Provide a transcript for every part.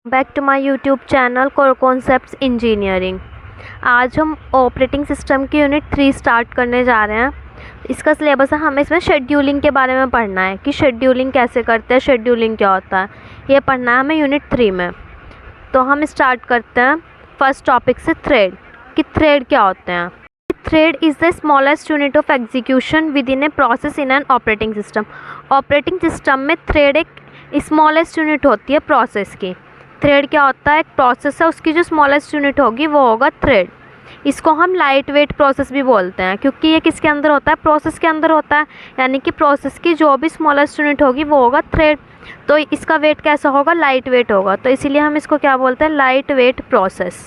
Back to my YouTube channel core concepts engineering. आज हम operating system की unit 3 start करने जा रहे हैं। इसका सिलेबस है, हमें इसमें शेड्यूलिंग के बारे में पढ़ना है कि शेड्यूलिंग कैसे करते हैं, शेड्यूलिंग क्या होता है, ये पढ़ना है हमें यूनिट 3 में। तो हम स्टार्ट करते हैं फर्स्ट टॉपिक से, थ्रेड। कि थ्रेड क्या होते हैं। Thread is the smallest unit of execution with in a process in an operating system. Operating system में थ्रेड एक स्मॉलेस्ट यूनिट होती है प्रोसेस की। थ्रेड क्या होता है, एक प्रोसेस है, उसकी जो स्मॉलेस्ट यूनिट होगी वो होगा थ्रेड। इसको हम लाइट वेट प्रोसेस भी बोलते हैं क्योंकि ये किसके अंदर होता है, प्रोसेस के अंदर होता है। यानी कि प्रोसेस की जो भी स्मॉलेस्ट यूनिट होगी वो होगा थ्रेड। तो इसका वेट कैसा होगा, लाइट वेट होगा। तो इसीलिए हम इसको क्या बोलते हैं, light weight process.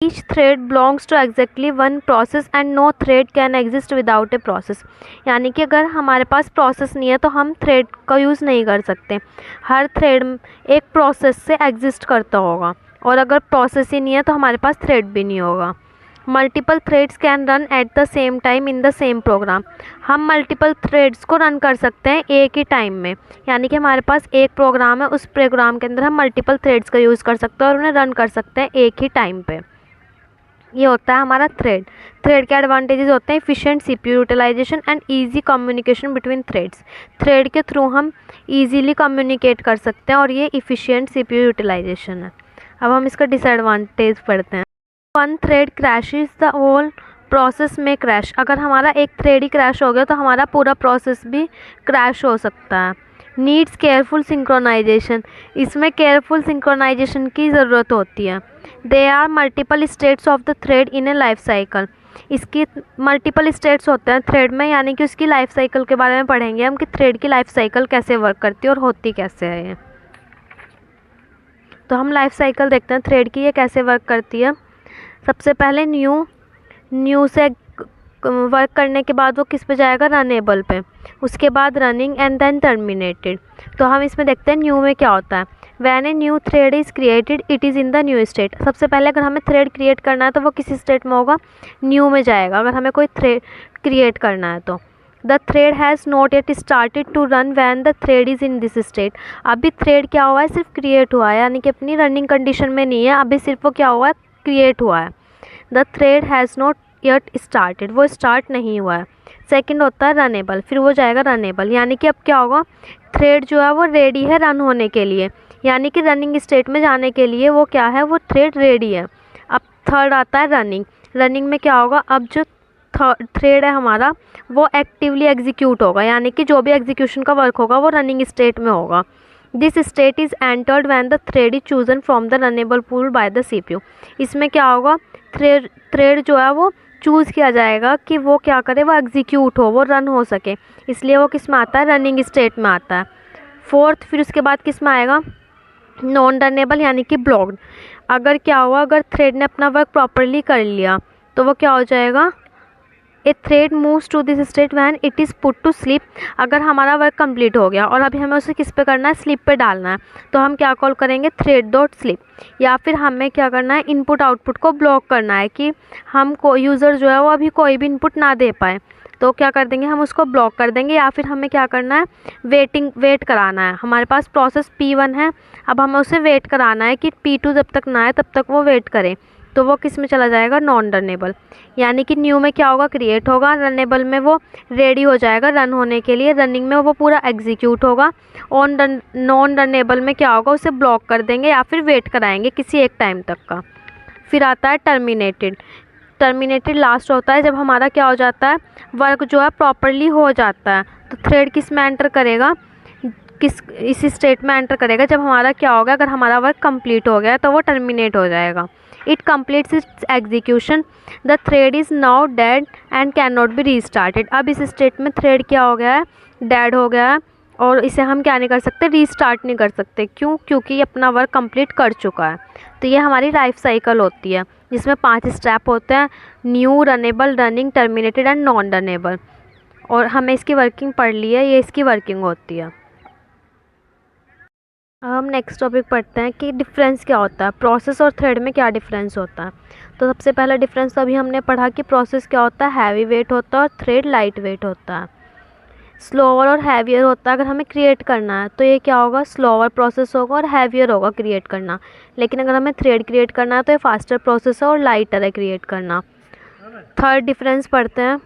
Each thread belongs to exactly one process and no thread can exist without a process। यानी कि अगर हमारे पास प्रोसेस नहीं है तो हम थ्रेड का यूज़ नहीं कर सकते। हर थ्रेड एक प्रोसेस से एग्जिस्ट करता होगा, और अगर प्रोसेस ही नहीं है तो हमारे पास थ्रेड भी नहीं होगा। Multiple threads can run at the same time in the same programme. हम मल्टीपल थ्रेड्स को रन कर सकते हैं एक ही टाइम में। यानी कि हमारे पास एक प्रोग्राम है, उस प्रोग्राम के अंदर हम मल्टीपल थ्रेड्स का यूज़ कर सकते हैं और उन्हें रन कर सकते हैं एक ही टाइम पे। ये होता है हमारा थ्रेड। थ्रेड के एडवांटेजेस होते हैं efficient CPU utilisation and easy communication between threads. Thread के थ्रू हम इजीली कम्युनिकेट कर सकते हैं और ये एफिशिएंट सीपीयू यूटिलाइजेशन है। अब हम इसका डिसएडवांटेज पढ़ते हैं। One thread crashes the whole process में क्रैश। अगर हमारा एक थ्रेड ही क्रैश हो गया तो हमारा पूरा प्रोसेस भी क्रैश हो सकता है। Needs careful synchronisation. इसमें केयरफुल सिंक्रोनाइजेशन की ज़रूरत होती है। They are multiple states of the thread in a life cycle. इसकी मल्टीपल स्टेट्स होते हैं थ्रेड में, यानी कि उसकी लाइफ साइकिल के बारे में पढ़ेंगे हम कि थ्रेड की लाइफ साइकिल कैसे वर्क करती है और होती कैसे है ये। तो हम लाइफ साइकिल देखते हैं थ्रेड की, ये कैसे वर्क करती है। सबसे पहले न्यू से वर्क करने के बाद वो किस पे जाएगा, रनेबल पे। उसके बाद रनिंग एंड देन टर्मिनेटेड। तो हम इसमें देखते हैं न्यू में क्या होता है। When a new thread is created it is in the new state. सबसे पहले अगर हमें थ्रेड क्रिएट करना है तो वो किस स्टेट में होगा, न्यू में जाएगा। अगर हमें कोई थ्रेड क्रिएट करना है तो the thread has not yet started to run when the thread is in this state. अभी थ्रेड क्या हुआ है, सिर्फ क्रिएट हुआ है, यानी कि अपनी रनिंग कंडीशन में नहीं है, अभी सिर्फ वो क्या हुआ है, क्रिएट हुआ है। The thread has not yet started, वो स्टार्ट नहीं हुआ है। सेकंड होता है रनेबल, फिर वो जाएगा रनेबल, यानी कि अब क्या होगा, थ्रेड जो है वो रेडी है रन होने के लिए, यानी कि रनिंग स्टेट में जाने के लिए वो क्या है, वो थ्रेड रेडी है। अब थर्ड आता है रनिंग। रनिंग में क्या होगा, अब जो थ्रेड है हमारा वो एक्टिवली एग्जीक्यूट होगा, यानी कि जो भी एग्जीक्यूशन का वर्क होगा वो रनिंग स्टेट में होगा। This state is entered when the thread is chosen from the runnable pool by the CPU. इसमें क्या होगा, थ्रेड जो है वो चूज़ किया जाएगा कि वो क्या करे, वो एग्जीक्यूट हो, वो रन हो सके, इसलिए वो किस में आता है, रनिंग स्टेट में आता है। फोर्थ, फिर उसके बाद किस में आएगा, नॉन रनेबल, यानी कि ब्लॉक्ड। अगर क्या हुआ, अगर थ्रेड ने अपना वर्क प्रॉपरली कर लिया तो वो क्या हो जाएगा, a thread moves to this state when it is put to sleep. अगर हमारा वर्क कंप्लीट हो गया और अभी हमें उसे किस पे करना है, स्लीप पे डालना है, तो हम क्या कॉल करेंगे, थ्रेड डॉट स्लीप। या फिर हमें क्या करना है, इनपुट आउटपुट को ब्लॉक करना है कि हम को यूज़र जो है वो अभी कोई भी इनपुट ना दे पाए, तो क्या कर देंगे, हम उसको ब्लॉक कर देंगे। या फिर हमें क्या करना है, वेट कराना है। हमारे पास प्रोसेस P1 है, अब हमें उसे वेट कराना है कि P2 जब तक ना आए तब तक वो वेट करे, तो वो किस में चला जाएगा, नॉन रनेबल। यानी कि न्यू में क्या होगा, क्रिएट होगा, रनेबल में वो रेडी हो जाएगा रन होने के लिए, रनिंग में वो पूरा एग्जीक्यूट होगा, नॉन रनेबल में क्या होगा, उसे ब्लॉक कर देंगे या फिर वेट कराएंगे किसी एक टाइम तक का। फिर आता है टर्मिनेटेड। टर्मिनेटेड लास्ट होता है जब हमारा क्या हो जाता है, वर्क जो है प्रॉपरली हो जाता है, तो थ्रेड किस में एंटर करेगा, इस स्टेट में एंटर करेगा जब हमारा क्या होगा, अगर हमारा वर्क कंप्लीट हो गया तो वो टर्मिनेट हो जाएगा। It completes it's execution, the thread is now dead and can not B restarted. अब इस स्टेट में थ्रेड क्या हो गया है, डेड हो गया है, और इसे हम क्या नहीं कर सकते, रीस्टार्ट नहीं कर सकते। क्यों, क्योंकि ये अपना वर्क कंप्लीट कर चुका है। तो ये हमारी लाइफ साइकिल होती है जिसमें 5 स्टेप होते हैं, new, runnable, running, terminated and non runnable. और हमें इसकी वर्किंग पढ़ ली है, ये इसकी वर्किंग होती है। अब हम नेक्स्ट टॉपिक पढ़ते हैं कि डिफरेंस क्या होता है, प्रोसेस और थ्रेड में क्या डिफरेंस होता है। तो सबसे पहला डिफरेंस तो अभी हमने पढ़ा कि प्रोसेस क्या होता है, हैवी वेट होता है, और थ्रेड लाइट वेट होता है। स्लोअर और हैवियर होता है। अगर हमें क्रिएट करना है तो ये क्या होगा, स्लोअर प्रोसेस होगा और हैवियर होगा क्रिएट करना। लेकिन अगर हमें थ्रेड क्रिएट करना है तो ये फास्टर प्रोसेस है और लाइटर है क्रिएट करना। थर्ड डिफरेंस पढ़ते हैं।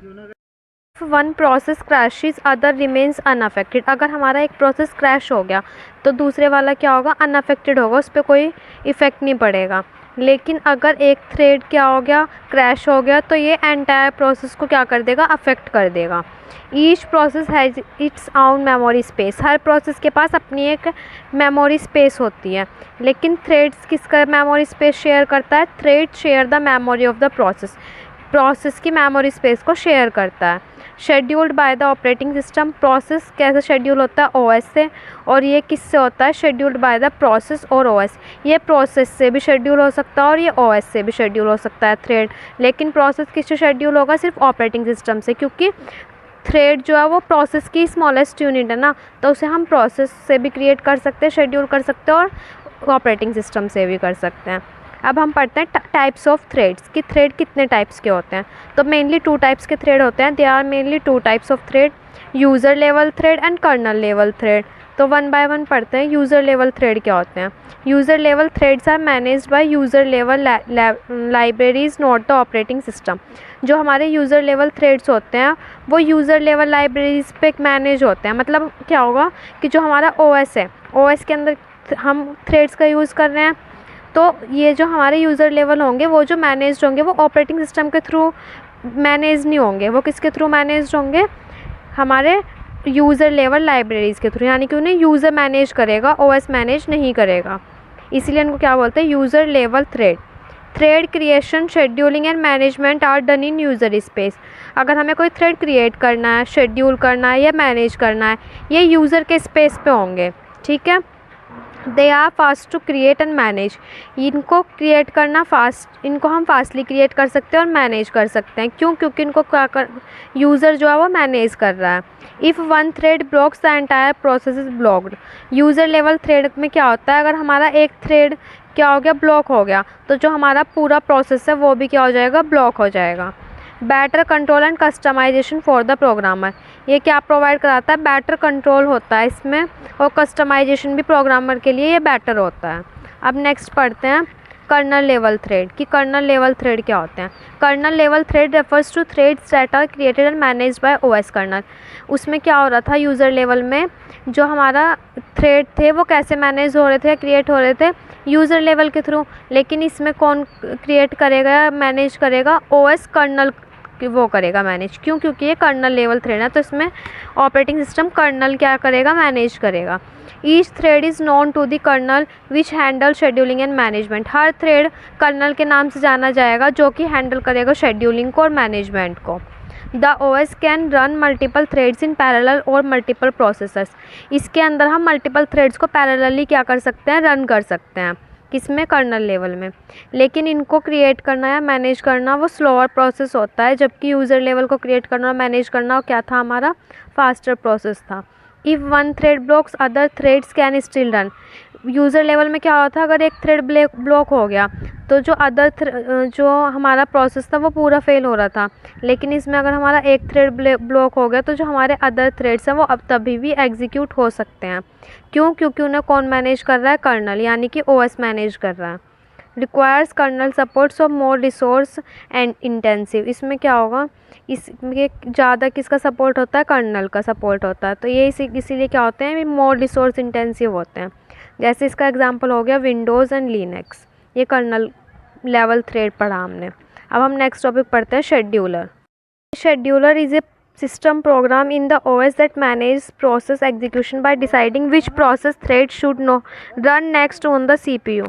One process crashes other remains unaffected. अगर हमारा एक प्रोसेस क्रैश हो गया तो दूसरे वाला क्या होगा, अनअफेक्टेड होगा, उस पर कोई इफ़ेक्ट नहीं पड़ेगा। लेकिन अगर एक थ्रेड क्या हो गया, क्रैश हो गया, तो ये एंटायर प्रोसेस को क्या कर देगा, अफेक्ट कर देगा। ईच प्रोसेस हैज़ इट्स आउन मेमोरी स्पेस। हर प्रोसेस के पास अपनी एक मेमोरी स्पेस होती है। लेकिन थ्रेड्स किसका मेमोरी स्पेस शेयर करता है, thread share the memory of the process. Process की मेमोरी स्पेस को शेयर करता है। Scheduled by the operating system. Process कैसे शेड्यूल होता है, ओएस से, और ये किससे होता है, शेड्यूल्ड बाय द प्रोसेस और ओएस। ये प्रोसेस से भी शेड्यूल हो सकता है और ये ओएस से भी शेड्यूल हो सकता है थ्रेड। लेकिन प्रोसेस किससे शेड्यूल होगा, सिर्फ ऑपरेटिंग सिस्टम से, क्योंकि थ्रेड जो है वो प्रोसेस की स्मॉलेस्ट यूनिट है ना, तो उसे हम प्रोसेस से भी क्रिएट कर सकते हैं, शेड्यूल कर सकते हैं, और ऑपरेटिंग सिस्टम से भी कर सकते हैं। अब हम पढ़ते हैं टाइप्स ऑफ थ्रेड्स, कि थ्रेड कितने टाइप्स के होते हैं। तो मेनली 2 टाइप्स के थ्रेड होते हैं। They are mainly 2 types of thread, user level thread and kernel level thread. तो वन बाय वन पढ़ते हैं। यूज़र लेवल थ्रेड क्या होते हैं। User level threads are managed by user level libraries, not the operating system. जो हमारे user level threads होते हैं वो यूज़र लेवल लाइब्रेरीज पे मैनेज होते हैं। मतलब क्या होगा कि जो हमारा ओएस है, ओएस के अंदर हम थ्रेड्स का यूज़ कर रहे हैं, तो ये जो हमारे यूज़र लेवल होंगे वो जो मैनेज्ड होंगे वो ऑपरेटिंग सिस्टम के थ्रू मैनेज नहीं होंगे। वो किसके थ्रू मैनेज्ड होंगे, हमारे यूज़र लेवल लाइब्रेरीज़ के थ्रू। यानी कि उन्हें यूज़र मैनेज करेगा, ओएस मैनेज नहीं करेगा। इसीलिए इनको क्या बोलते हैं, user level thread. Thread creation, scheduling and management are done in user space. अगर हमें कोई थ्रेड क्रिएट करना है, शेड्यूल करना है या मैनेज करना है, ये यूज़र के स्पेस पे होंगे। ठीक है। They are fast to create and manage. इनको क्रिएट करना फास्ट, इनको हम फास्टली क्रिएट कर सकते हैं और मैनेज कर सकते हैं। क्यों, क्योंकि इनको क्या कर, यूज़र जो है वो मैनेज कर रहा है। If one thread blocks the entire process is blocked. User level thread में क्या होता है, अगर हमारा एक थ्रेड क्या हो गया, ब्लॉक हो गया, तो जो हमारा पूरा प्रोसेस है वो भी क्या हो जाएगा, ब्लॉक हो जाएगा। Better control and customization for the programmer. ये क्या प्रोवाइड कराता है, बेटर कंट्रोल होता है इसमें, और कस्टमाइजेशन भी प्रोग्रामर के लिए ये बेटर होता है। अब नेक्स्ट पढ़ते हैं कर्नल लेवल थ्रेड, कि कर्नल लेवल थ्रेड क्या होते हैं। Kernel level thread refers to threads that are created and managed by OS kernel. उसमें क्या हो रहा था, यूज़र लेवल में जो हमारा थ्रेड थे वो कैसे मैनेज हो रहे थे, क्रिएट हो रहे थे, यूज़र लेवल के थ्रू। लेकिन इसमें कौन क्रिएट करेगा, मैनेज करेगा, ओएस कर्नल वो करेगा मैनेज। क्यों, क्योंकि ये कर्नल लेवल थ्रेड है, तो इसमें ऑपरेटिंग सिस्टम कर्नल क्या करेगा, मैनेज करेगा। Each thread is known to the kernel which handle scheduling and management. हर थ्रेड कर्नल के नाम से जाना जाएगा जो कि हैंडल करेगा शेड्यूलिंग को और मैनेजमेंट को। The OS can run multiple threads in parallel और मल्टीपल प्रोसेसर्स। इसके अंदर हम मल्टीपल थ्रेड्स को पैरेलली क्या कर सकते हैं, रन कर सकते हैं। किसमें, कर्नल लेवल में। लेकिन इनको क्रिएट करना या मैनेज करना वो स्लोअर प्रोसेस होता है, जबकि यूज़र लेवल को क्रिएट करना और मैनेज करना क्या था, हमारा फास्टर प्रोसेस था। If one thread blocks other threads can still run. User level में क्या होता था, अगर एक थ्रेड ब्लॉक हो गया तो जो जो हमारा प्रोसेस था वो पूरा फेल हो रहा था। लेकिन इसमें अगर हमारा एक थ्रेड ब्लॉक हो गया तो जो हमारे अदर थ्रेड्स हैं वो अब तभी भी एग्जीक्यूट हो सकते हैं। क्यों, क्योंकि उन्हें कौन मैनेज कर रहा है, कर्नल, यानी कि ओएस मैनेज कर रहा है। रिक्वायर्स कर्नल सपोर्ट्स और मोर रिसोर्स एंड इंटेंसिव। इसमें क्या होगा, इसमें ज़्यादा किसका सपोर्ट होता है, कर्नल का सपोर्ट होता है। तो ये इसीलिए क्या होते हैं, मोर रिसोर्स इंटेंसिव होते हैं। जैसे इसका एग्जांपल हो गया विंडोज़ एंड लिनक्स। ये कर्नल लेवल थ्रेड पढ़ा हमने। अब हम नेक्स्ट टॉपिक पढ़ते हैं scheduler. Scheduler is a system program in the OS that manages process execution by deciding which process thread should run next on the CPU।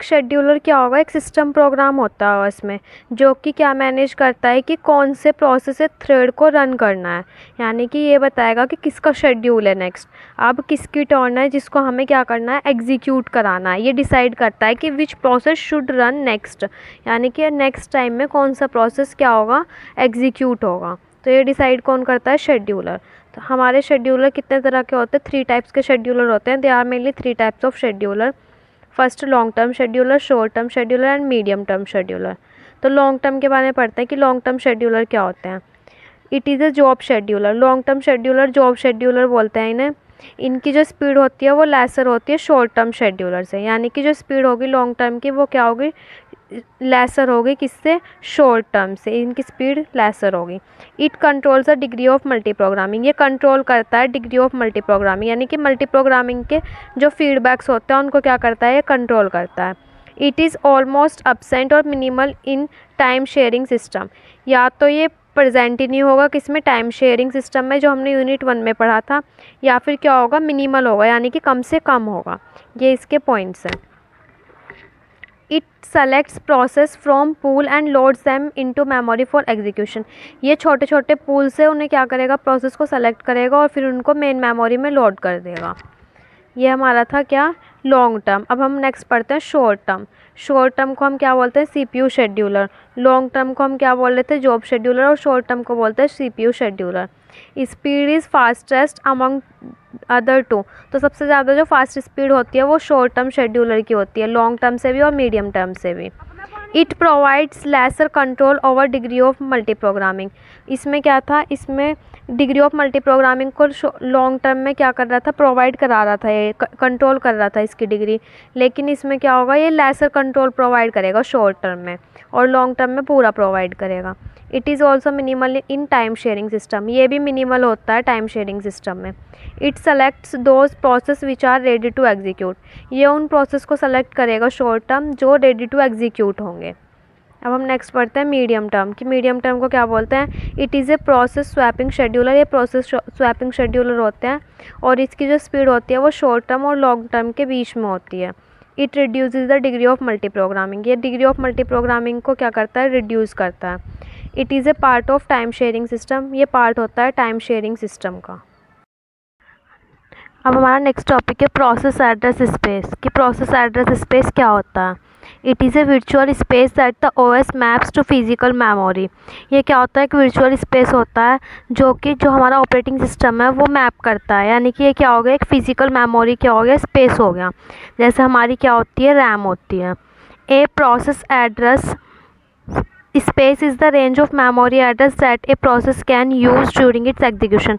Scheduler क्या होगा, एक सिस्टम प्रोग्राम होता है OS में, जो कि क्या मैनेज करता है कि कौन से प्रोसेस से थ्रेड को रन करना है। यानी कि ये बताएगा कि किसका शेड्यूल है नेक्स्ट, अब किसकी टर्न है जिसको हमें क्या करना है, एग्जीक्यूट कराना है। ये डिसाइड करता है कि which process should run next, यानी कि नेक्स्ट टाइम में कौन सा प्रोसेस क्या होगा, एग्जीक्यूट होगा। तो ये डिसाइड कौन करता है, शेड्यूलर। तो हमारे शेड्यूलर कितने तरह के होते हैं, 3 टाइप्स के शेड्यूलर होते हैं। They are mainly 3 types of scheduler. First long term scheduler, short term scheduler and medium term scheduler. तो लॉन्ग टर्म के बारे में पढ़ते हैं कि लॉन्ग टर्म शेड्यूलर क्या होते हैं। It is a job scheduler, long term scheduler job scheduler बोलते हैं इन्हें। इनकी जो स्पीड होती है वो लेसर होती है शॉर्ट टर्म शेड्यूलर से, यानी कि जो स्पीड होगी लॉन्ग टर्म की वो क्या होगी, लेसर होगी किससे, शॉर्ट टर्म से, इनकी स्पीड लेसर होगी। It controls the degree of multi programming, ये कंट्रोल करता है डिग्री ऑफ मल्टी प्रोग्रामिंग, यानी कि मल्टी प्रोग्रामिंग के जो फीडबैक्स होते हैं उनको क्या करता है, ये कंट्रोल करता है। इट इज़ ऑलमोस्ट अब्सेंट और minimal in time sharing system, या तो ये प्रेजेंट ही नहीं होगा किसमें, टाइम शेयरिंग सिस्टम में जो हमने यूनिट 1 में पढ़ा था, या फिर क्या होगा, मिनिमल होगा, यानी कि कम से कम होगा। ये इसके पॉइंट्स हैं। It selects process from pool and loads them into memory for execution, ये छोटे छोटे पूल से उन्हें क्या करेगा, प्रोसेस को सेलेक्ट करेगा और फिर उनको मेन मेमोरी में लोड कर देगा। ये हमारा था क्या, लॉन्ग टर्म। अब हम नेक्स्ट पढ़ते हैं शॉर्ट टर्म। शॉर्ट टर्म को हम क्या बोलते हैं, सीपीयू शेड्यूलर। लॉन्ग टर्म को हम क्या बोल रहे थे, जॉब शेड्यूलर, और शॉर्ट टर्म को बोलते हैं CPU scheduler. Speed is fastest among other two, तो सबसे ज़्यादा जो फास्ट स्पीड होती है वो शॉर्ट टर्म शेड्यूलर की होती है, लॉन्ग टर्म से भी और मीडियम टर्म से भी। It provides lesser control over degree of multi programming, इसमें क्या था, इसमें डिग्री ऑफ मल्टी प्रोग्रामिंग को लॉन्ग टर्म में क्या कर रहा था, प्रोवाइड करा रहा था, ये कंट्रोल कर रहा था इसकी डिग्री, लेकिन इसमें क्या होगा, ये लेसर कंट्रोल प्रोवाइड करेगा शॉर्ट टर्म में, और लॉन्ग टर्म में पूरा प्रोवाइड करेगा। It is also minimal in time sharing system, ये भी मिनिमल होता है टाइम शेयरिंग सिस्टम में। It selects those process which are ready to execute, ये उन प्रोसेस को सेलेक्ट करेगा शॉर्ट टर्म जो रेडी टू एग्जीक्यूट होंगे। अब हम नेक्स्ट पढ़ते हैं मीडियम टर्म, कि मीडियम टर्म को क्या बोलते हैं। It is a process swapping scheduler, ये प्रोसेस स्वैपिंग शेड्यूलर होते हैं, और इसकी जो स्पीड होती है वो शॉर्ट टर्म और लॉन्ग टर्म के बीच में होती है। It reduces the degree of multi programming, ये डिग्री ऑफ मल्टी प्रोग्रामिंग को क्या करता है, रिड्यूस करता है। It is A part of time sharing system, ये पार्ट होता है टाइम शेयरिंग सिस्टम का। अब हमारा नेक्स्ट टॉपिक है प्रोसेस एड्रेस स्पेस, कि प्रोसेस एड्रेस स्पेस क्या होता है। It is a virtual space that the OS maps to physical memory, ये क्या होता है, एक वर्चुअल स्पेस होता है जो हमारा ऑपरेटिंग सिस्टम है वो मैप करता है, यानी कि ये क्या हो गया, एक फिजिकल मेमोरी क्या हो गया, स्पेस हो गया, जैसे हमारी क्या होती है, रैम होती है। A process address space is the range of memory address that a process can use during its execution,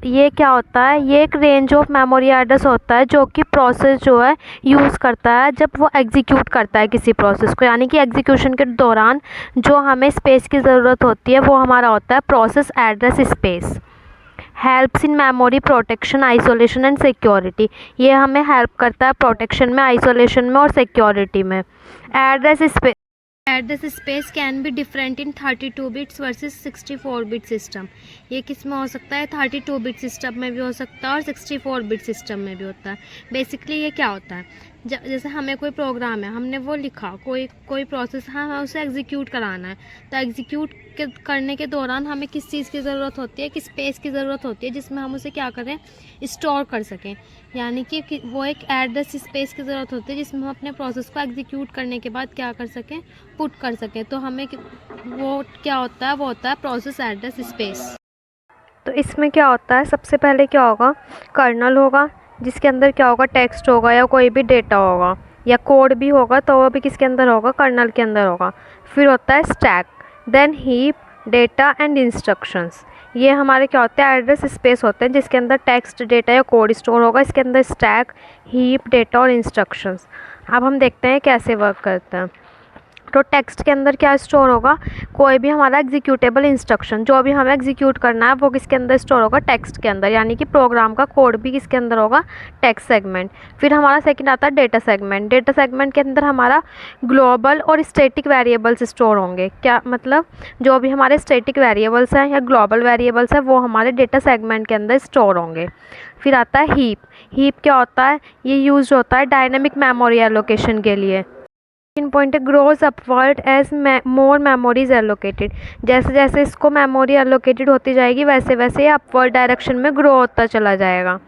ये क्या होता है, ये एक रेंज ऑफ मेमोरी एड्रेस होता है जो कि प्रोसेस जो है यूज़ करता है जब वो एग्जीक्यूट करता है किसी प्रोसेस को, यानी कि एग्जीक्यूशन के दौरान जो हमें स्पेस की ज़रूरत होती है वो हमारा होता है process address space. Helps in memory protection, isolation and security, ये हमें हेल्प करता है प्रोटेक्शन में, आइसोलेशन में और सिक्योरिटी में। Address space can be different in 32 bits versus 64 bit system, ये किस में हो सकता है, 32 बिट सिस्टम में भी हो सकता है और 64 बिट सिस्टम में भी होता है। बेसिकली ये क्या होता है, जैसे हमें कोई प्रोग्राम है, हमने वो लिखा, कोई प्रोसेस है, हमें उसे एग्जीक्यूट कराना है, तो एग्जीक्यूट करने के दौरान हमें किस चीज़ की ज़रूरत होती है, किस स्पेस की ज़रूरत होती है जिसमें हम उसे क्या करें, स्टोर कर सकें, यानी कि वो एक एड्रेस स्पेस की ज़रूरत होती है जिसमें हम अपने प्रोसेस को एग्जीक्यूट करने के बाद क्या कर सकें, पुट कर सकें, तो हमें वो क्या होता है, वो होता है प्रोसेस एड्रेस स्पेस। तो इसमें क्या होता है, सबसे पहले क्या होगा, कर्नल होगा जिसके अंदर क्या होगा, टेक्स्ट होगा या कोई भी डेटा होगा या कोड भी होगा, तो वो भी किसके अंदर होगा, कर्नल के अंदर होगा। फिर होता है stack, then heap, data and instructions, ये हमारे क्या होते हैं, एड्रेस स्पेस होते हैं जिसके अंदर टेक्स्ट, डेटा या कोड स्टोर होगा, इसके अंदर स्टैक, हीप, डेटा और इंस्ट्रक्शंस। अब हम देखते हैं कैसे वर्क करता है। तो टेक्स्ट के अंदर क्या स्टोर होगा, कोई भी हमारा एग्जीक्यूटेबल इंस्ट्रक्शन जो भी हमें एग्जीक्यूट करना है वो किसके अंदर स्टोर होगा, टेक्स्ट के अंदर, यानी कि प्रोग्राम का कोड भी किसके अंदर होगा, टेक्स्ट सेगमेंट। फिर हमारा सेकंड आता है डेटा सेगमेंट, डेटा सेगमेंट के अंदर हमारा ग्लोबल और स्टैटिक वेरिएबल्स स्टोर होंगे, क्या मतलब, जो भी हमारे स्टैटिक वेरिएबल्स हैं या ग्लोबल वेरिएबल्स हैं वो हमारे डेटा सेगमेंट के अंदर स्टोर होंगे। फिर आता है हीप, हीप क्या होता है, ये यूज होता है डायनेमिक मेमोरी एलोकेशन के लिए। पॉइंट ग्रोज अपवर्ड एज मोर मेमोरीज एलोकेटेड, जैसे जैसे इसको मेमोरी एलोकेटेड होती जाएगी वैसे वैसे ये अपवर्ड डायरेक्शन में ग्रो होता चला जाएगा।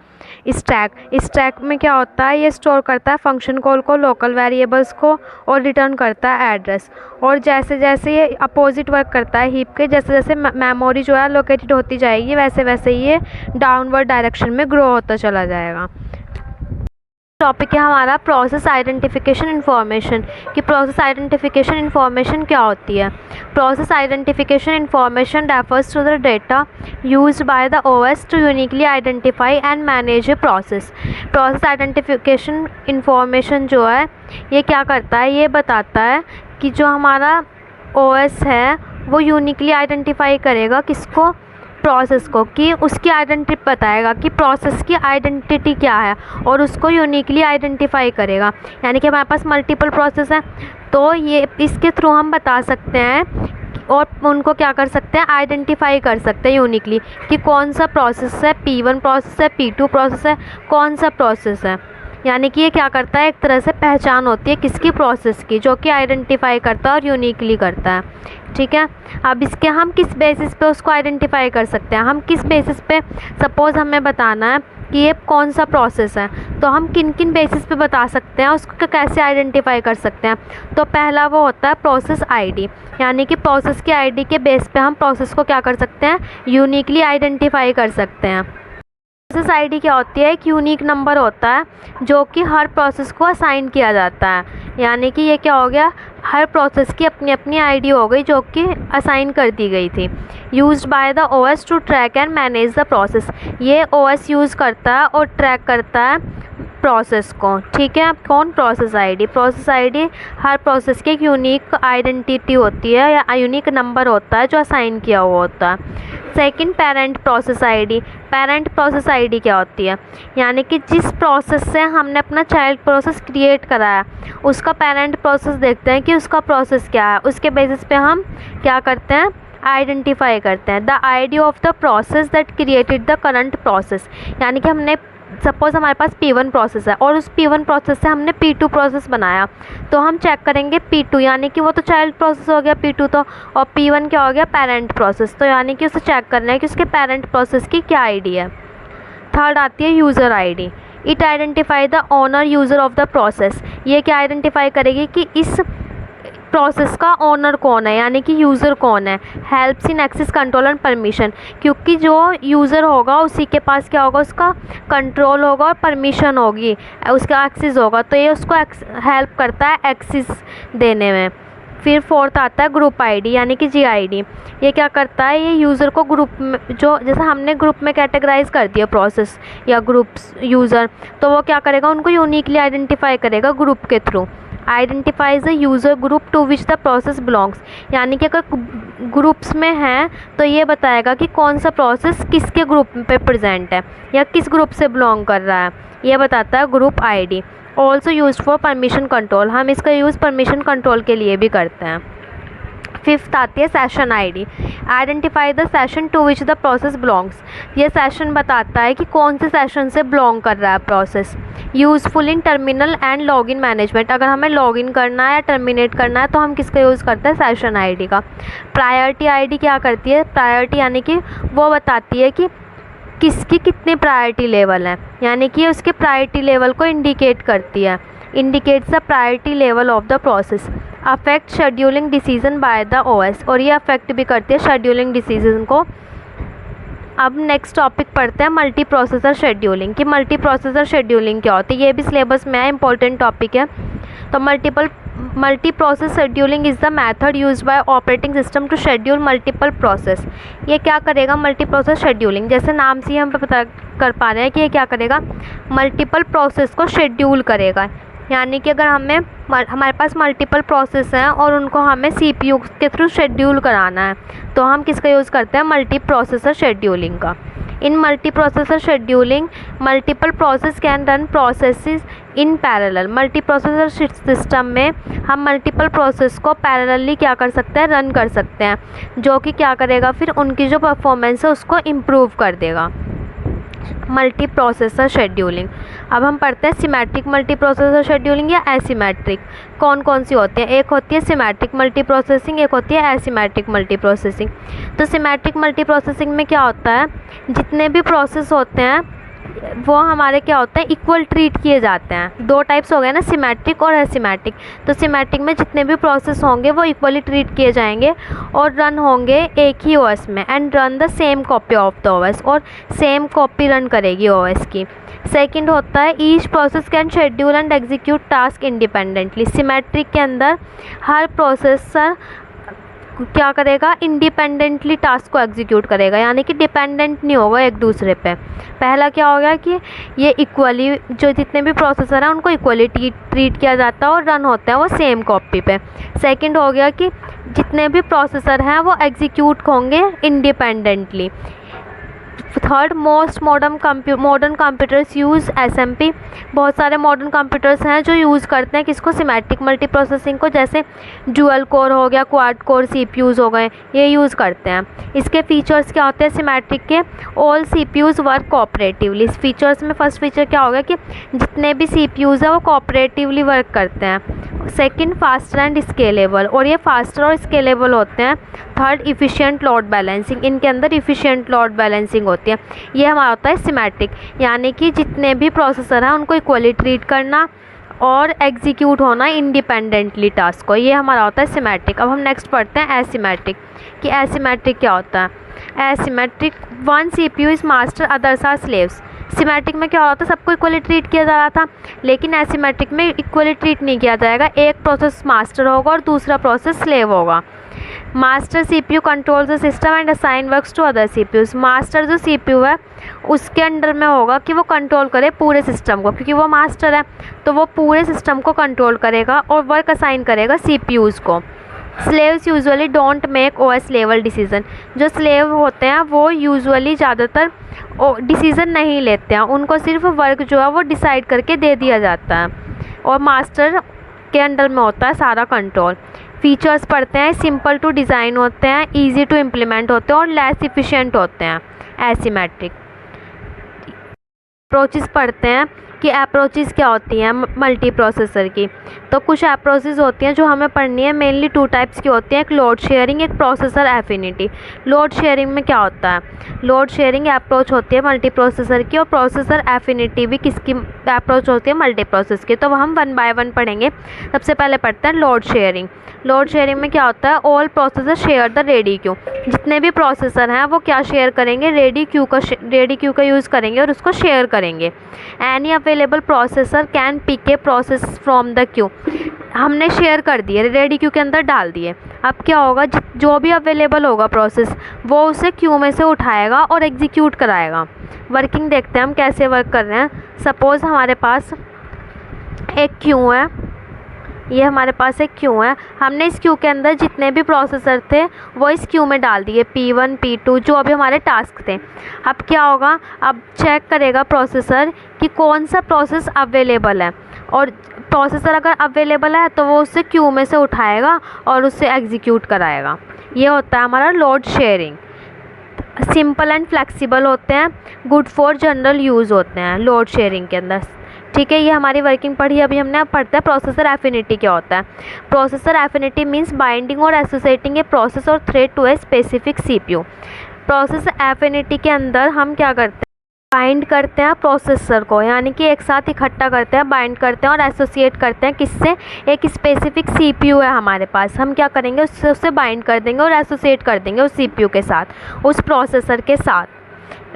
स्टैक में क्या होता है, ये स्टोर करता है फंक्शन कॉल को, लोकल वेरिएबल्स को, और रिटर्न करता है एड्रेस। और जैसे जैसे ये अपोजिट वर्क करता है हीप के, जैसे जैसे मेमोरी जो है एलोकेटेड होती जाएगी वैसे वैसे ये डाउनवर्ड डायरेक्शन में ग्रो होता चला जाएगा। टॉपिक है हमारा प्रोसेस आइडेंटिफिकेशन इन्फॉर्मेशन कि प्रोसेस आइडेंटिफिकेशन इन्फॉर्मेशन क्या होती है। Process identification information refers to the data used by the OS to uniquely identify and manage a process. Process identification information जो है ये क्या करता है, ये बताता है कि जो हमारा ओएस है वो यूनिकली आइडेंटिफाई करेगा किसको, प्रोसेस को, कि उसकी आइडेंटिटी बताएगा कि प्रोसेस की आइडेंटिटी क्या है और उसको यूनिकली आइडेंटिफाई करेगा। यानी कि हमारे पास मल्टीपल प्रोसेस है तो ये इसके थ्रू हम बता सकते हैं और उनको क्या कर सकते हैं, आइडेंटिफाई कर सकते हैं यूनिकली कि कौन सा प्रोसेस है, P1 प्रोसेस है, P2 प्रोसेस है, कौन सा प्रोसेस है। यानी कि ये क्या करता है, एक तरह से पहचान होती है किसकी, प्रोसेस की, जो कि आइडेंटिफाई करता है और यूनिकली करता है। ठीक है, अब इसके हम किस बेसिस पे उसको आइडेंटिफाई कर सकते हैं, हम किस बेसिस पे, सपोज़ हमें बताना है कि ये कौन सा प्रोसेस है तो हम किन किन बेसिस पे बता सकते हैं, उसको कैसे आइडेंटिफाई कर सकते हैं। तो पहला वो होता है प्रोसेस आईडी, यानी कि प्रोसेस की आईडी के बेस पे हम प्रोसेस को क्या कर सकते हैं, यूनिकली आइडेंटिफाई कर सकते हैं। प्रोसेस आईडी क्या होती है, एक यूनिक नंबर होता है जो कि हर प्रोसेस को असाइन किया जाता है। यानी कि ये क्या हो गया, हर प्रोसेस की अपनी अपनी आईडी हो गई जो कि असाइन कर दी गई थी। Used by the OS to track and manage the process, ये ओएस यूज़ करता है और ट्रैक करता है प्रोसेस को। ठीक है, कौन, प्रोसेस आईडी। प्रोसेस आईडी हर प्रोसेस की एक यूनिक आइडेंटिटी होती है या यूनिक नंबर होता है जो असाइन किया हुआ होता है। Second, parent process ID. Parent process ID क्या होती है, यानी कि जिस प्रोसेस से हमने अपना चाइल्ड प्रोसेस क्रिएट कराया उसका पेरेंट प्रोसेस देखते हैं कि उसका प्रोसेस क्या है, उसके बेसिस पे हम क्या करते हैं, आइडेंटिफाई करते हैं। The ID of the process that created the current process, यानी कि हमने सपोज़ हमारे पास P1 प्रोसेस है और उस P1 प्रोसेस से हमने P2 प्रोसेस बनाया तो हम चेक करेंगे P2, यानी कि वो तो चाइल्ड प्रोसेस हो गया P2 तो, और P1 क्या हो गया, पेरेंट प्रोसेस। तो यानी कि उसे चेक करना है कि उसके पेरेंट प्रोसेस की क्या आईडी है। थर्ड आती है user ID. It identify the owner user of the process, ये क्या आइडेंटिफाई करेगी कि इस प्रोसेस का ओनर कौन है, यानी कि यूज़र कौन है। Helps in excess control and permission, क्योंकि जो यूज़र होगा उसी के पास क्या होगा, उसका कंट्रोल होगा और परमिशन होगी, उसका एक्सेस होगा, तो ये उसको हेल्प करता है एक्सेस देने में। फिर फोर्थ आता है ग्रुप आईडी, यानी कि GID। ये क्या करता है, ये यूज़र को ग्रुप में, जो जैसे हमने ग्रुप में कैटेगराइज कर दिया प्रोसेस या ग्रुप्स यूज़र, तो वो क्या करेगा, उनको यूनिकली आइडेंटिफाई करेगा ग्रुप के थ्रू। Identifies a user group to which the process belongs, यानी कि अगर ग्रुप्स में है तो ये बताएगा कि कौन सा प्रोसेस किसके ग्रुप पे प्रेजेंट है या किस ग्रुप से बिलोंग कर रहा है, ये बताता है group ID. Also use for permission control, हम इसका यूज़ परमिशन कंट्रोल के लिए भी करते हैं। फिफ्थ आती है session ID. Identify the session to which the process belongs, ये सेशन बताता है कि कौन से सेशन से बिलोंग कर रहा है process. Useful in terminal and login management, अगर हमें लॉगिन करना है या टर्मिनेट करना है तो हम किसका यूज़ करते हैं, सेशन आईडी का। प्रायोरिटी आईडी क्या करती है, प्रायोरिटी यानी कि वो बताती है कि किसकी कितनी प्रायोरिटी लेवल है, यानी कि उसके प्रायोरिटी लेवल को इंडिकेट करती है। Indicates the priority level of the process. Affect scheduling decision by the OS, और ये अफेक्ट भी करती है शेड्यूलिंग डिसीजन को। अब नेक्स्ट टॉपिक पढ़ते हैं मल्टी प्रोसेसर शेड्यूलिंग, कि मल्टी प्रोसेसर शेड्यूलिंग क्या होती है, ये भी सिलेबस में है, इंपॉर्टेंट टॉपिक है। तो multi process scheduling is the method used by operating system to schedule multiple process. ये क्या करेगा, मल्टी प्रोसेस शेड्यूलिंग, जैसे नाम से ही हम पता कर पा रहे हैं कि ये क्या करेगा, मल्टीपल प्रोसेस को शेड्यूल करेगा। यानी कि अगर हमारे पास मल्टीपल प्रोसेस हैं और उनको हमें CPU के थ्रू शेड्यूल कराना है तो हम किसका यूज़ करते हैं, मल्टी प्रोसेसर शेड्यूलिंग का। In multi processor scheduling multiple process can run processes in parallel. Multi processor system में हम मल्टीपल प्रोसेस को पैरेलली क्या कर सकते हैं, रन कर सकते हैं, जो कि क्या करेगा, फिर उनकी जो परफॉर्मेंस है उसको इम्प्रूव कर देगा। Multi processor scheduling. अब हम पढ़ते हैं सिमेट्रिक मल्टी प्रोसेसर शेड्यूलिंग या एसिमेट्रिक। कौन कौन सी होती है, एक होती है सिमेट्रिक मल्टी प्रोसेसिंग, एक होती है एसिमेट्रिक मल्टी प्रोसेसिंग। तो सिमेट्रिक मल्टी प्रोसेसिंग में क्या होता है, जितने भी प्रोसेस होते हैं वो हमारे क्या होते हैं, इक्वल ट्रीट किए जाते हैं। दो टाइप्स हो गए ना, सिमेट्रिक और एसिमेट्रिक। तो सिमेट्रिक में जितने भी प्रोसेस होंगे वो इक्वली ट्रीट किए जाएंगे और रन होंगे एक ही ओएस में, and run the same copy of the OS, और सेम कॉपी रन करेगी ओएस की। सेकंड होता है each process can schedule and execute task independently. Symmetric के अंदर हर प्रोसेसर क्या करेगा, इंडिपेंडेंटली टास्क को एग्जीक्यूट करेगा, यानी कि डिपेंडेंट नहीं होगा एक दूसरे पे। पहला क्या हो गया कि ये इक्वली, जो जितने भी प्रोसेसर हैं उनको इक्वली ट्रीट किया जाता है और रन होते हैं वो सेम कॉपी पे। सेकंड हो गया कि जितने भी प्रोसेसर हैं वो एग्जीक्यूट होंगे independently. Third, most modern computers use SMP. बहुत सारे मॉडर्न कंप्यूटर्स हैं जो यूज़ करते हैं किसको, सिमेट्रिक मल्टी प्रोसेसिंग को, जैसे डुअल कोर हो गया, क्वाड कोर सीपीयूज़ हो गए, ये यूज़ करते हैं। इसके फीचर्स क्या होते हैं सिमेट्रिक के, ऑल सीपीयूज़ वर्क कोऑपरेटिवली। इस फीचर्स में फर्स्ट फीचर क्या होगा कि जितने भी सीपीयूज़ हैं वो कोऑपरेटिवली वर्क करते हैं। सेकंड, फास्टर एंड स्केलेबल, और ये फास्टर और स्केलेबल होते हैं। थर्ड, इफ़िशिएंट लोड बैलेंसिंग, इनके अंदर इफ़िशिएंट लोड बैलेंसिंग होती है। ये हमारा होता है सिमेट्रिक, यानी कि जितने भी प्रोसेसर हैं उनको इक्वली ट्रीट करना और एग्जीक्यूट होना इंडिपेंडेंटली टास्क को, ये हमारा होता है सिमेट्रिक। अब हम नेक्स्ट पढ़ते हैं एसिमेट्रिक, कि एसिमेट्रिक क्या होता है। Asymmetric, one CPU is master others are slaves. Symmetric में क्या होता है, सबको इक्वली ट्रीट किया जा रहा था, लेकिन एसिमेट्रिक में इक्वली ट्रीट नहीं किया जाएगा। एक प्रोसेस मास्टर होगा और दूसरा प्रोसेस स्लेव होगा। Master CPU control the system and assign works to other CPUs. Master जो सीपीयू है उसके अंडर में होगा कि वो कंट्रोल करे पूरे सिस्टम को, क्योंकि वो मास्टर है तो वो पूरे सिस्टम को कंट्रोल करेगा और वर्क असाइन करेगा सीपीयूज़ को। Slaves usually don't make OS level decision. जो स्लेव होते हैं वो यूजुअली ज़्यादातर डिसीज़न नहीं लेते हैं, उनको सिर्फ वर्क जो है वो डिसाइड करके दे दिया जाता है, और मास्टर के अंडर में होता है सारा कंट्रोल। फीचर्स पढ़ते हैं, सिंपल टू डिज़ाइन होते हैं, इजी टू इम्प्लीमेंट होते हैं और लेस इफ़िशिएंट होते हैं एसिमेट्रिक। अप्रोचेस पढ़ते हैं कि अप्रोचेस क्या होती हैं मल्टी प्रोसेसर की। तो कुछ अप्रोचेस होती हैं जो हमें पढ़नी है, मेनली टू टाइप्स की होती हैं, एक लोड शेयरिंग, एक प्रोसेसर एफिनिटी। लोड शेयरिंग में क्या होता है, लोड शेयरिंग अप्रोच होती है मल्टी प्रोसेसर की, और प्रोसेसर एफिनिटी भी किसकी अप्रोच होती है, मल्टी प्रोसेस की। तो हम 1 बाय 1 पढ़ेंगे। सबसे पहले पढ़ते हैं लोड शेयरिंग। लोड शेयरिंग में क्या होता है, all processor share the ready queue. जितने भी प्रोसेसर हैं वो क्या शेयर करेंगे, रेडी क्यू का यूज़ करेंगे और उसको शेयर करेंगे। Any available processor can pick a process from the queue. हमने शेयर कर दिए, रेडी क्यू के अंदर डाल दिए। अब क्या होगा, जो भी अवेलेबल होगा प्रोसेस वो उसे क्यू में से उठाएगा और एग्जीक्यूट कराएगा। वर्किंग देखते हैं हम कैसे वर्क कर रहे हैं। सपोज़ हमारे पास एक क्यू है, ये हमारे पास एक क्यू है, हमने इस क्यू के अंदर जितने भी प्रोसेसर थे वो इस क्यू में डाल दिए, P1 P2 जो अभी हमारे टास्क थे। अब क्या होगा, अब चेक करेगा प्रोसेसर कि कौन सा प्रोसेस अवेलेबल है, और प्रोसेसर अगर अवेलेबल है तो वो उसे क्यू में से उठाएगा और उससे एग्जीक्यूट कराएगा। ये होता है हमारा load sharing. Simple and flexible होते हैं, गुड फॉर जनरल यूज़ होते हैं लोड शेयरिंग के अंदर। ठीक है, ये हमारी वर्किंग पढ़ी। अभी हमने अब पढ़ता है प्रोसेसर एफिनिटी क्या होता है। Processor affinity means binding or associating a process or thread to a specific CPU. Processor affinity के अंदर हम क्या करते हैं, बाइंड करते हैं प्रोसेसर को, यानी कि एक साथ इकट्ठा करते हैं, बाइंड करते हैं और एसोसिएट करते हैं किससे, एक स्पेसिफिक सीपीयू है हमारे पास, हम क्या करेंगे उससे बाइंड कर देंगे और एसोसिएट कर देंगे उस सीपीयू के साथ, उस प्रोसेसर के साथ।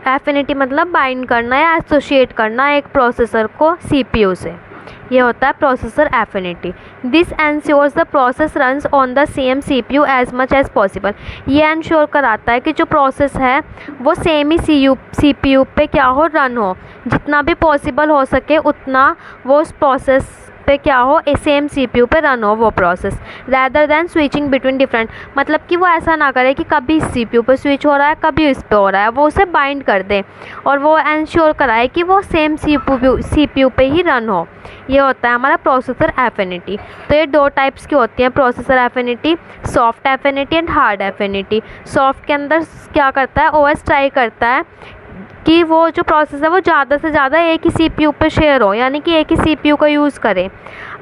एफिनिटी मतलब बाइंड करना या एसोसिएट करना एक प्रोसेसर को सीपीयू से, ये होता है processor affinity. This ensures the process runs on the same CPU as much as possible. ये एंश्योर कराता है कि जो प्रोसेस है वो सेम ही सीपीयू पे क्या हो, रन हो, जितना भी पॉसिबल हो सके उतना वो उस प्रोसेस पे क्या हो, सेम सीपीयू पे रन हो वो process, rather than switching between different. मतलब कि वो ऐसा ना करे कि कभी इस सीपीयू पे स्विच हो रहा है कभी इस पे हो रहा है, वो उसे बाइंड कर दे और वो एंश्योर कराए कि वो सेम सीपीयू पे ही रन हो। ये होता है हमारा प्रोसेसर एफिनिटी। तो ये दो टाइप्स की होती हैं processor affinity, soft affinity and hard affinity. Soft के अंदर क्या करता है, ओएस ट्राई करता है कि वो जो प्रोसेस है वो ज़्यादा से ज़्यादा एक ही सीपीयू पे शेयर हो, यानी कि एक ही सीपीयू का यूज़ करें।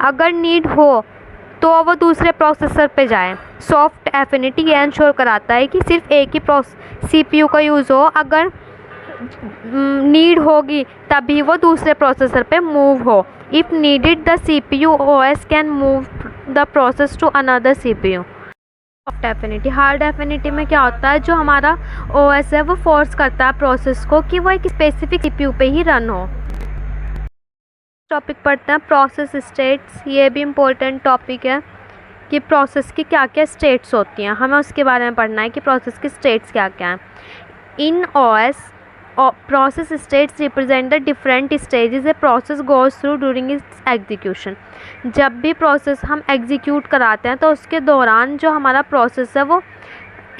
अगर नीड हो तो वो दूसरे प्रोसेसर पे जाए। सॉफ्ट एफिनिटी ये इंश्योर कराता है कि सिर्फ एक ही सीपीयू का यूज़ हो, अगर नीड होगी तभी वो दूसरे प्रोसेसर पे मूव हो। If needed the CPU OS can move the process to another CPU। Affinity, hard affinity में क्या होता है, जो हमारा OS है वो फोर्स करता है प्रोसेस को कि वो एक स्पेसिफिक CPU पे ही रन हो। टॉपिक पढ़ते हैं प्रोसेस स्टेट्स। ये भी इम्पोर्टेंट टॉपिक है कि प्रोसेस की क्या क्या स्टेट्स होती हैं, हमें उसके बारे में पढ़ना है कि प्रोसेस की स्टेट्स क्या क्या हैं। इन OS process states represent the different stages a process goes through during its execution। जब भी प्रोसेस हम एग्जीक्यूट कराते हैं तो उसके दौरान जो हमारा प्रोसेस है वो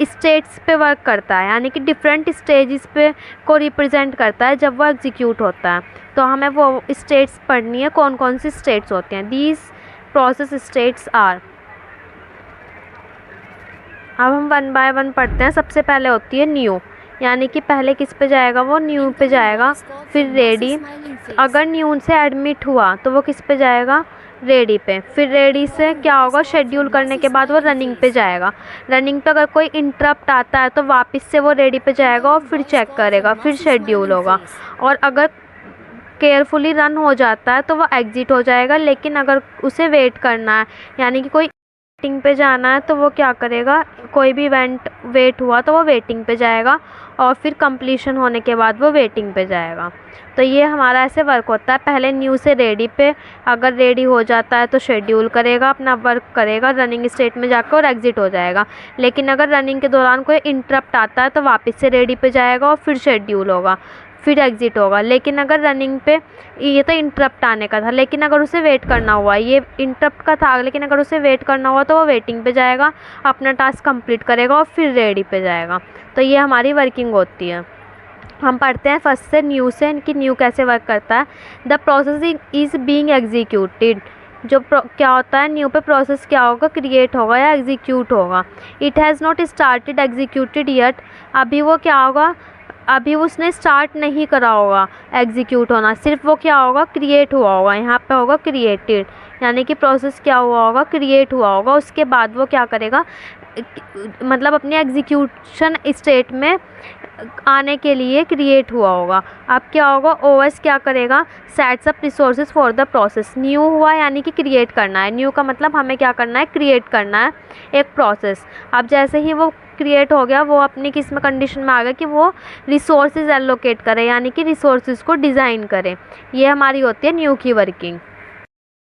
स्टेट्स पे वर्क करता है, यानी कि डिफरेंट स्टेजेस पे को रिप्रेजेंट करता है जब वो एग्जीक्यूट होता है। तो हमें वो स्टेट्स पढ़नी है, कौन कौन सी स्टेट्स होती हैं। दीज प्रोसेस स्टेट्स आर, अब हम वन बाय वन पढ़ते हैं। सबसे पहले होती है न्यू, यानी कि पहले किस पे जाएगा, वो न्यू पे जाएगा। फिर रेडी, अगर न्यू से एडमिट हुआ तो वो किस पे जाएगा, रेडी पे। फिर रेडी से क्या होगा, शेड्यूल करने के बाद वो रनिंग पे जाएगा। रनिंग पे अगर कोई इंटरप्ट आता है तो वापस से वो रेडी पे जाएगा और फिर चेक करेगा, फिर शेड्यूल होगा। और अगर केयरफुली रन हो जाता है तो वो एग्जिट हो जाएगा। लेकिन अगर उसे वेट करना है, यानी कि कोई वेटिंग पे जाना है, तो वो क्या करेगा, कोई भी इवेंट वेट हुआ तो वो वेटिंग पे जाएगा और फिर कंप्लीशन होने के बाद वो वेटिंग पे जाएगा। तो ये हमारा ऐसे वर्क होता है। पहले न्यू से रेडी पे, अगर रेडी हो जाता है तो शेड्यूल करेगा, अपना वर्क करेगा रनिंग स्टेट में जाकर और एग्जिट हो जाएगा। लेकिन अगर रनिंग के दौरान कोई इंटरप्ट आता है तो वापस से रेडी पे जाएगा और फिर शेड्यूल होगा, फिर एग्जिट होगा। लेकिन अगर रनिंग पे, ये तो इंटरप्ट आने का था, लेकिन अगर उसे वेट करना हुआ, ये इंटरप्ट का था, लेकिन अगर उसे वेट करना हुआ तो वो वेटिंग पे जाएगा, अपना टास्क कंप्लीट करेगा और फिर रेडी पे जाएगा। तो ये हमारी वर्किंग होती है। हम पढ़ते हैं फर्स्ट से न्यू से, कि न्यू कैसे वर्क करता है। The process is being executed, जो क्या होता है न्यू पे, प्रोसेस क्या होगा, क्रिएट होगा या एग्जीक्यूट होगा। It has not started executed yet, अभी वो क्या होगा, अभी उसने स्टार्ट नहीं करा होगा एग्जीक्यूट होना, सिर्फ वो क्या होगा, क्रिएट हुआ होगा। यहाँ पे होगा क्रिएटेड, यानी कि प्रोसेस क्या हुआ होगा, क्रिएट हुआ होगा। उसके बाद वो क्या करेगा, मतलब अपनी एग्जीक्यूशन स्टेट में आने के लिए क्रिएट हुआ होगा। अब क्या होगा, OS क्या करेगा, sets up resources for the process. New हुआ यानी कि क्रिएट करना है, न्यू का मतलब हमें क्या करना है, क्रिएट करना है एक प्रोसेस। अब जैसे ही वो क्रिएट हो गया, वो अपनी किस में कंडीशन में आ गया कि वो रिसोर्सेज एलोकेट करे, यानी कि रिसोर्सेज को डिज़ाइन करे। ये हमारी होती है न्यू की वर्किंग।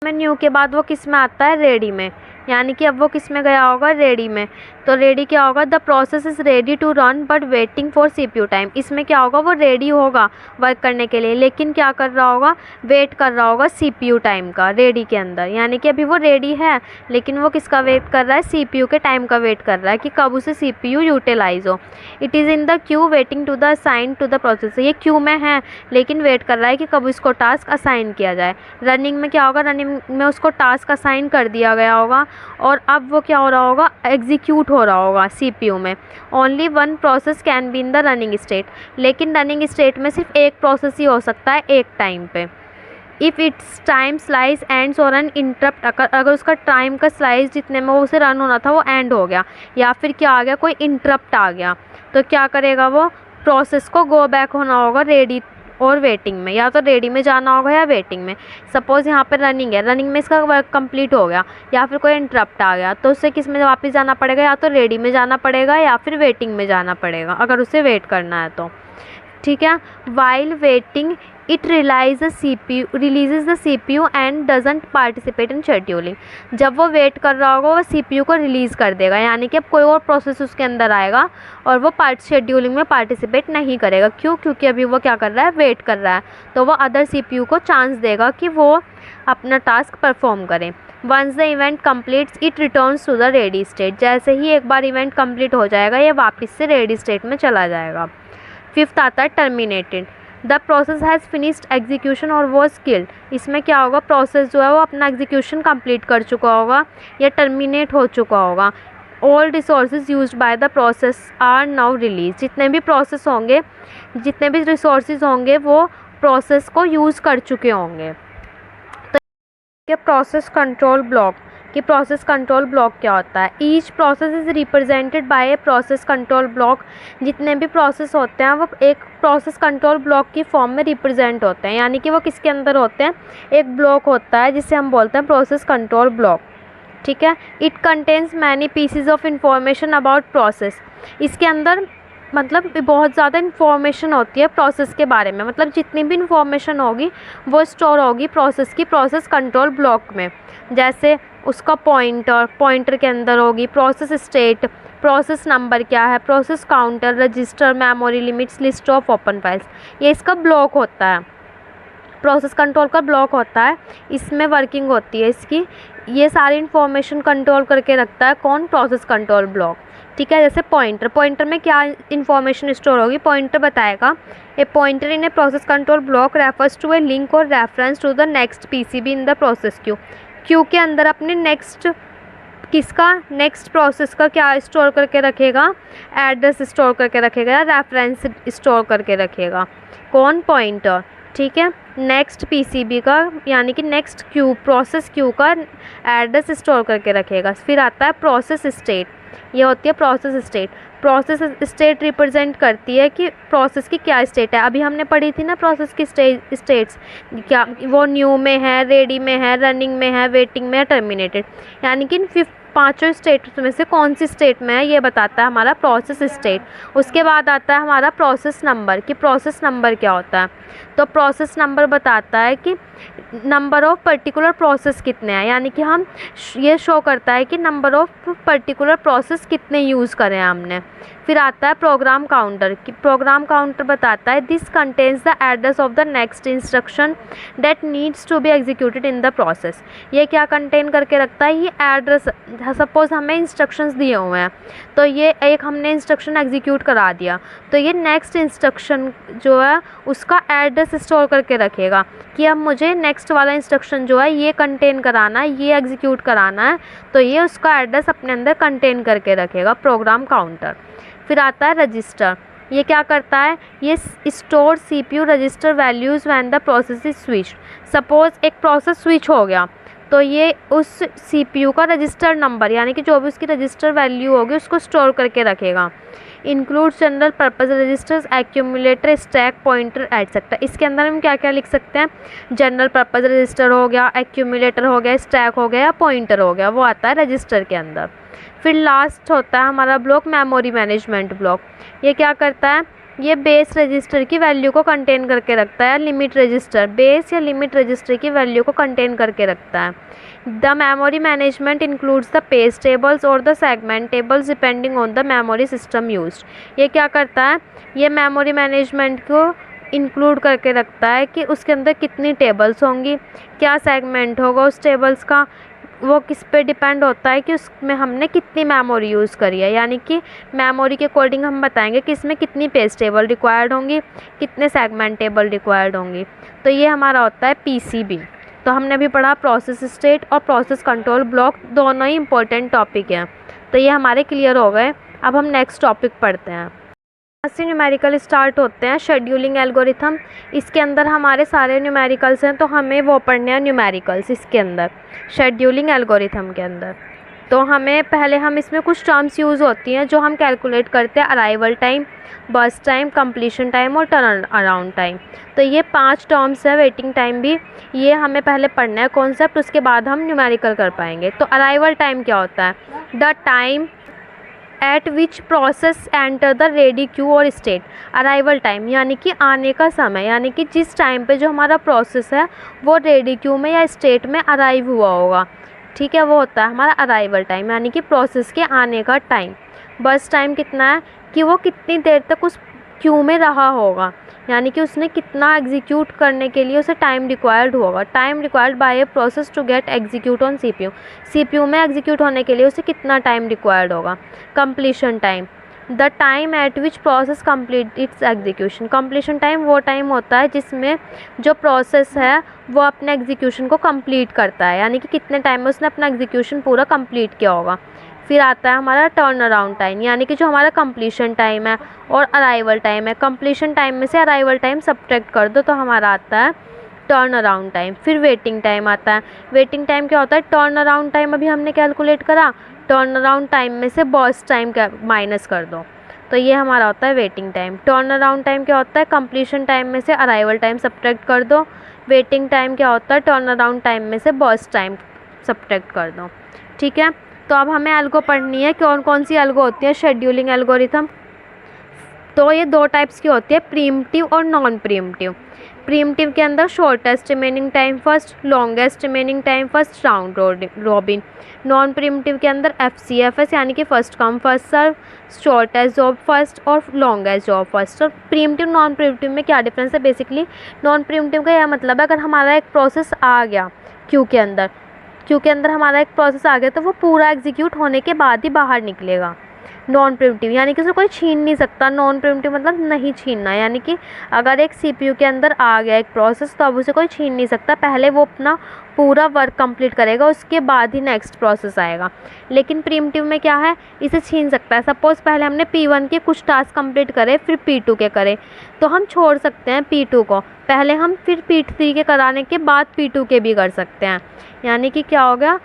न्यू के बाद वो किस में आता है, रेडी में, यानी कि अब वो किस में गया होगा, रेडी में। तो रेडी क्या होगा, the process is ready to run but waiting for CPU time. इसमें क्या होगा, वो रेडी होगा वर्क करने के लिए, लेकिन क्या कर रहा होगा, वेट कर रहा होगा CPU टाइम का रेडी के अंदर। यानी कि अभी वो रेडी है, लेकिन वो किसका वेट कर रहा है, CPU के टाइम का वेट कर रहा है कि कब उसे CPU यूटिलाइज हो। It is in the queue waiting to the assign to the process, ये क्यू में है लेकिन वेट कर रहा है कि कब इसको टास्क असाइन किया जाए। रनिंग में क्या होगा, रनिंग में उसको टास्क असाइन कर दिया गया होगा और अब वो क्या हो रहा होगा, एग्जीक्यूट हो रहा होगा CPU में। Only one process can be in the running state, लेकिन रनिंग स्टेट में सिर्फ एक प्रोसेस ही हो सकता है एक टाइम पे। If it's time slice ends और एन इंटरप्ट, अगर उसका टाइम का स्लाइस जितने में उसे रन होना था वो एंड हो गया, या फिर क्या आ गया, कोई इंटरप्ट आ गया, तो क्या करेगा, वो प्रोसेस को गो बैक होना होगा रेडी और वेटिंग में, या तो रेडी में जाना होगा या वेटिंग में। सपोज़ यहाँ पर रनिंग है, रनिंग में इसका वर्क कंप्लीट हो गया या फिर कोई इंटरप्ट आ गया, तो उसे किस में वापस जाना पड़ेगा, या तो रेडी में जाना पड़ेगा या फिर वेटिंग में जाना पड़ेगा अगर उसे वेट करना है तो। ठीक है, while waiting it releases the CPU and doesn't participate in scheduling. जब वो वेट कर रहा होगा वो CPU को रिलीज़ कर देगा, यानी कि अब कोई और प्रोसेस उसके अंदर आएगा और वो शेड्यूलिंग में पार्टिसिपेट नहीं करेगा। क्यों, क्योंकि अभी वो क्या कर रहा है, वेट कर रहा है, तो वो अदर CPU को चांस देगा कि वो अपना टास्क परफॉर्म करें। Once the event completes it returns to the ready state, जैसे ही एक बार इवेंट कम्प्लीट हो जाएगा ये वापस से रेडी स्टेट में चला जाएगा। फिफ्थ आता है terminated, the process has finished execution और वॉज किल्ड। इसमें क्या होगा, प्रोसेस जो है वो अपना एग्जीक्यूशन कंप्लीट कर चुका होगा या टर्मिनेट हो चुका होगा। All resources used by the process are now release, जितने भी प्रोसेस होंगे, जितने भी रिसोर्सेज होंगे वो प्रोसेस को यूज़ कर चुके होंगे। तो प्रोसेस कंट्रोल ब्लॉक, कि प्रोसेस कंट्रोल ब्लॉक क्या होता है। Each process is represented by a process control block. जितने भी प्रोसेस होते हैं वो एक प्रोसेस कंट्रोल ब्लॉक की फॉर्म में रिप्रेजेंट होते हैं, यानी कि वो किसके अंदर होते हैं, एक ब्लॉक होता है जिसे हम बोलते हैं प्रोसेस कंट्रोल ब्लॉक। ठीक है। It contains many PCs of information about process. इसके अंदर मतलब बहुत ज़्यादा इन्फॉर्मेशन होती है प्रोसेस के बारे में, मतलब जितनी भी इन्फॉर्मेशन होगी वो स्टोर होगी प्रोसेस की प्रोसेस कंट्रोल ब्लॉक में। जैसे उसका पॉइंटर के अंदर होगी प्रोसेस स्टेट, प्रोसेस नंबर क्या है, process counter, register, memory limits, list of open files. ये इसका ब्लॉक होता है, प्रोसेस कंट्रोल का ब्लॉक होता है, इसमें वर्किंग होती है इसकी। ये सारी इन्फॉर्मेशन कंट्रोल करके रखता है कौन, प्रोसेस कंट्रोल ब्लॉक। ठीक है। जैसे पॉइंटर में क्या इन्फॉर्मेशन स्टोर होगी, पॉइंटर बताएगा a pointer in a process control block refers to a link और reference to the next PCB in the process queue के अंदर अपने नेक्स्ट प्रोसेस का क्या स्टोर करके रखेगा, एड्रेस स्टोर करके रखेगा या रेफरेंस स्टोर करके रखेगा, कौन, पॉइंटर। ठीक है। नेक्स्ट पीसीबी का यानी कि नेक्स्ट प्रोसेस क्यू का एड्रेस स्टोर करके रखेगा। फिर आता है प्रोसेस स्टेट, ये होती है process state. Process state represent करती है कि प्रोसेस की क्या स्टेट है। अभी हमने पढ़ी थी ना प्रोसेस की स्टेट्स, क्या वो न्यू में है, रेडी में है, रनिंग में है, वेटिंग में है, टर्मिनेटेड। यानी कि इन पाँचों स्टेट में से कौन सी स्टेट में है ये बताता है हमारा प्रोसेस स्टेट। उसके बाद आता है हमारा प्रोसेस नंबर, कि प्रोसेस नंबर क्या होता है। तो प्रोसेस नंबर बताता है कि नंबर ऑफ पर्टिकुलर प्रोसेस कितने हैं, यानी कि हम ये शो करता है कि नंबर ऑफ पर्टिकुलर प्रोसेस कितने यूज़ करें हमने। फिर आता है प्रोग्राम काउंटर, कि प्रोग्राम काउंटर बताता है this contains the address of the next instruction that needs to be executed in the process. ये क्या कंटेन करके रखता है, ये एड्रेस। सपोज हमें इंस्ट्रक्शंस दिए हुए हैं, तो ये एक हमने इंस्ट्रक्शन एग्जीक्यूट करा दिया, तो ये नेक्स्ट इंस्ट्रक्शन जो है उसका एड्रेस स्टोर करके रखेगा कि अब मुझे नेक्स्ट वाला इंस्ट्रक्शन जो है ये कंटेन कराना है, ये एग्जीक्यूट कराना है, तो ये उसका एड्रेस अपने अंदर कंटेन करके रखेगा, प्रोग्राम काउंटर। फिर आता है रजिस्टर, ये क्या करता है, ये store CPU register values when the process is switch. Suppose एक प्रोसेस स्विच हो गया तो ये उस सीपीयू का रजिस्टर नंबर यानी कि जो भी उसकी रजिस्टर वैल्यू होगी उसको स्टोर करके रखेगा। Include general purpose registers, accumulator, stack pointer etcetera. इसके अंदर हम क्या क्या लिख सकते हैं, जनरल पर्पस रजिस्टर हो गया, एक्यूमुलेटर हो गया, स्टैक हो गया या पॉइंटर हो गया, वो आता है रजिस्टर के अंदर। फिर लास्ट होता है हमारा ब्लॉक मेमोरी मैनेजमेंट ब्लॉक। ये क्या करता है, ये बेस रजिस्टर की वैल्यू को कंटेन करके रखता है, लिमिट रजिस्टर, बेस या लिमिट रजिस्टर की वैल्यू को कंटेन करके रखता है। The memory management includes the page tables और the segment tables depending on the memory system used. ये क्या करता है, ये मेमोरी मैनेजमेंट को इंक्लूड करके रखता है कि उसके अंदर कितनी टेबल्स होंगी, क्या सेगमेंट होगा उस टेबल्स का, वो किस पे डिपेंड होता है कि उसमें हमने कितनी मेमोरी यूज़ करी है, यानी कि मेमोरी के अकॉर्डिंग हम बताएंगे कि इसमें कितनी पेज टेबल रिक्वायर्ड होंगी, कितने सेगमेंट टेबल रिक्वायर्ड होंगी। तो ये हमारा होता है पीसीबी। तो हमने अभी पढ़ा प्रोसेस स्टेट और प्रोसेस कंट्रोल ब्लॉक, दोनों ही इंपॉर्टेंट टॉपिक हैं। तो ये हमारे क्लियर हो गए। अब हम नेक्स्ट टॉपिक पढ़ते हैं। से न्यूमेरिकल स्टार्ट होते हैं, शेड्यूलिंग एल्गोरिथम। इसके अंदर हमारे सारे न्यूमेरिकल्स हैं, तो हमें वो पढ़ने हैं न्यूमेरिकल्स इसके अंदर, शेड्यूलिंग एल्गोरिथम के अंदर। तो हमें पहले हम इसमें कुछ टर्म्स यूज़ होती हैं जो हम कैलकुलेट करते हैं, arrival time, burst time, completion time और टर्न अराउंड टाइम। तो ये 5 टर्म्स है, वेटिंग टाइम भी, ये हमें पहले पढ़ना है कॉन्सेप्ट, उसके बाद हम न्यूमेरिकल कर पाएंगे। तो अराइवल टाइम क्या होता है, the time at which process enter the ready queue और स्टेट। अराइवल टाइम यानी कि आने का समय, यानी कि जिस टाइम पे जो हमारा प्रोसेस है वो रेडी क्यू में या स्टेट में अराइव हुआ होगा, ठीक है, वो होता है हमारा अराइवल टाइम, यानी कि प्रोसेस के आने का टाइम। बस टाइम कितना है कि वो कितनी देर तक उस क्यू में रहा होगा, यानी कि उसने कितना एग्जीक्यूट करने के लिए उसे टाइम रिक्वायर्ड होगा। Time required by a process to get execute on CPU, CPU में एग्जीक्यूट होने के लिए उसे कितना टाइम रिक्वायर्ड होगा। Completion time, the time at which process complete its execution. Completion time वो टाइम होता है जिसमें जो प्रोसेस है वो अपने एग्जीक्यूशन को कंप्लीट करता है, यानी कि कितने टाइम में उसने अपना एग्जीक्यूशन पूरा कंप्लीट किया होगा। फिर आता है हमारा टर्न अराउंड टाइम, यानी कि जो हमारा कंप्लीशन टाइम है और अराइवल टाइम है। कंप्लीशन टाइम में से अराइवल टाइम सब्ट्रैक्ट कर दो तो हमारा आता है टर्न अराउंड टाइम, फिर वेटिंग टाइम आता है। वेटिंग टाइम क्या होता है, टर्न अराउंड टाइम अभी हमने कैलकुलेट करा, टर्न अराउंड टाइम में से बर्स्ट टाइम का माइनस कर दो, तो ये हमारा होता है waiting time. Turn around time क्या होता है, कंप्लीशन टाइम में से अराइवल टाइम सब्ट्रैक्ट कर दो। वेटिंग टाइम क्या होता है, टर्न अराउंड टाइम में से बर्स्ट टाइम सब्ट्रैक्ट कर दो। ठीक है, तो अब हमें एल्गो पढ़नी है, कौन कौन सी एल्गो होती है, शेड्यूलिंग एल्गोरिथम। तो ये दो टाइप्स की होती है, प्रीएम्प्टिव और नॉन प्रीएम्प्टिव। प्रीएम्प्टिव के अंदर shortest remaining time first, longest remaining time first, round robin. Non preemptive के अंदर FCFS यानी कि first come first serve, shortest job first और लॉन्गेस्ट जॉब फर्स्ट। और प्रीएम्प्टिव नॉन प्रीएम्प्टिव में क्या डिफरेंस है, बेसिकली नॉन प्रीएम्प्टिव का यह मतलब है, अगर हमारा एक प्रोसेस आ गया क्यू के अंदर हमारा एक प्रोसेस आ गया तो वो पूरा एग्जीक्यूट होने के बाद ही बाहर निकलेगा। नॉन प्रीएम्प्टिव यानी कि उसे कोई छीन नहीं सकता, नॉन प्रीएम्प्टिव मतलब नहीं छीनना, यानी कि अगर एक CPU के अंदर आ गया एक प्रोसेस तो अब उसे कोई छीन नहीं सकता, पहले वो अपना पूरा वर्क कंप्लीट करेगा, उसके बाद ही नेक्स्ट प्रोसेस आएगा। लेकिन प्रीएम्प्टिव में क्या है, इसे छीन सकता है। सपोज़ पहले हमने P1 के कुछ टास्क कंप्लीट करे, फिर P2 के करे, तो हम छोड़ सकते हैं P2 को, पहले हम फिर P3 के कराने के बाद P2 के भी कर सकते हैं। यानी कि क्या हो गया,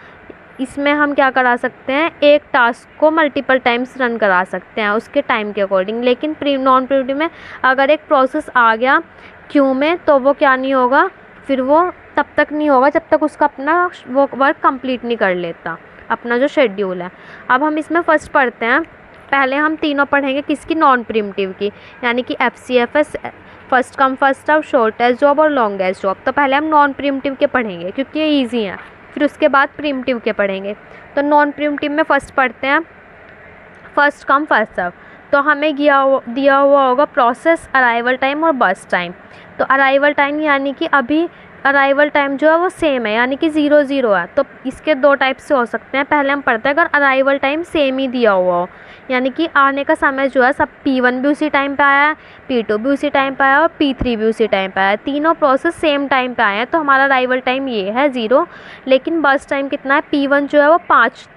इसमें हम क्या करा सकते हैं, एक टास्क को मल्टीपल टाइम्स रन करा सकते हैं उसके टाइम के अकॉर्डिंग। लेकिन नॉन प्रीएम्प्टिव में अगर एक प्रोसेस आ गया क्यू में तो वो क्या नहीं होगा, फिर वो तब तक नहीं होगा जब तक उसका अपना वो वर्क कंप्लीट नहीं कर लेता, अपना जो शेड्यूल है। अब हम इसमें फर्स्ट पढ़ते हैं, पहले हम तीनों पढ़ेंगे किसकी, नॉन प्रीएम्प्टिव की, यानी कि FCFS first come first serve, shortest job और लॉन्गेस्ट जॉब। तो पहले हम नॉन प्रीएम्प्टिव के पढ़ेंगे क्योंकि ये ईजी हैं, फिर उसके बाद प्रीएम्प्टिव के पढ़ेंगे। तो नॉन प्रीएम्प्टिव में फर्स्ट पढ़ते हैं फर्स्ट कम फर्स्ट सर्व। तो हमें दिया हुआ होगा प्रोसेस, अराइवल टाइम और बर्स्ट टाइम। तो अराइवल टाइम यानी कि अभी अराइवल टाइम जो है वो सेम है, यानी कि 0 है। तो इसके दो टाइप से हो सकते हैं। पहले हम पढ़ते हैं अगर अराइवल टाइम सेम ही दिया हुआ हो, यानी कि आने का समय जो है सब P1 भी उसी टाइम पे आया है, P2 भी उसी टाइम पे आया और P3 भी उसी टाइम पे आया है, तीनों प्रोसेस सेम टाइम पे आए हैं, तो हमारा अराइवल टाइम ये है 0। लेकिन बर्स्ट टाइम कितना है, P1 जो है वो 5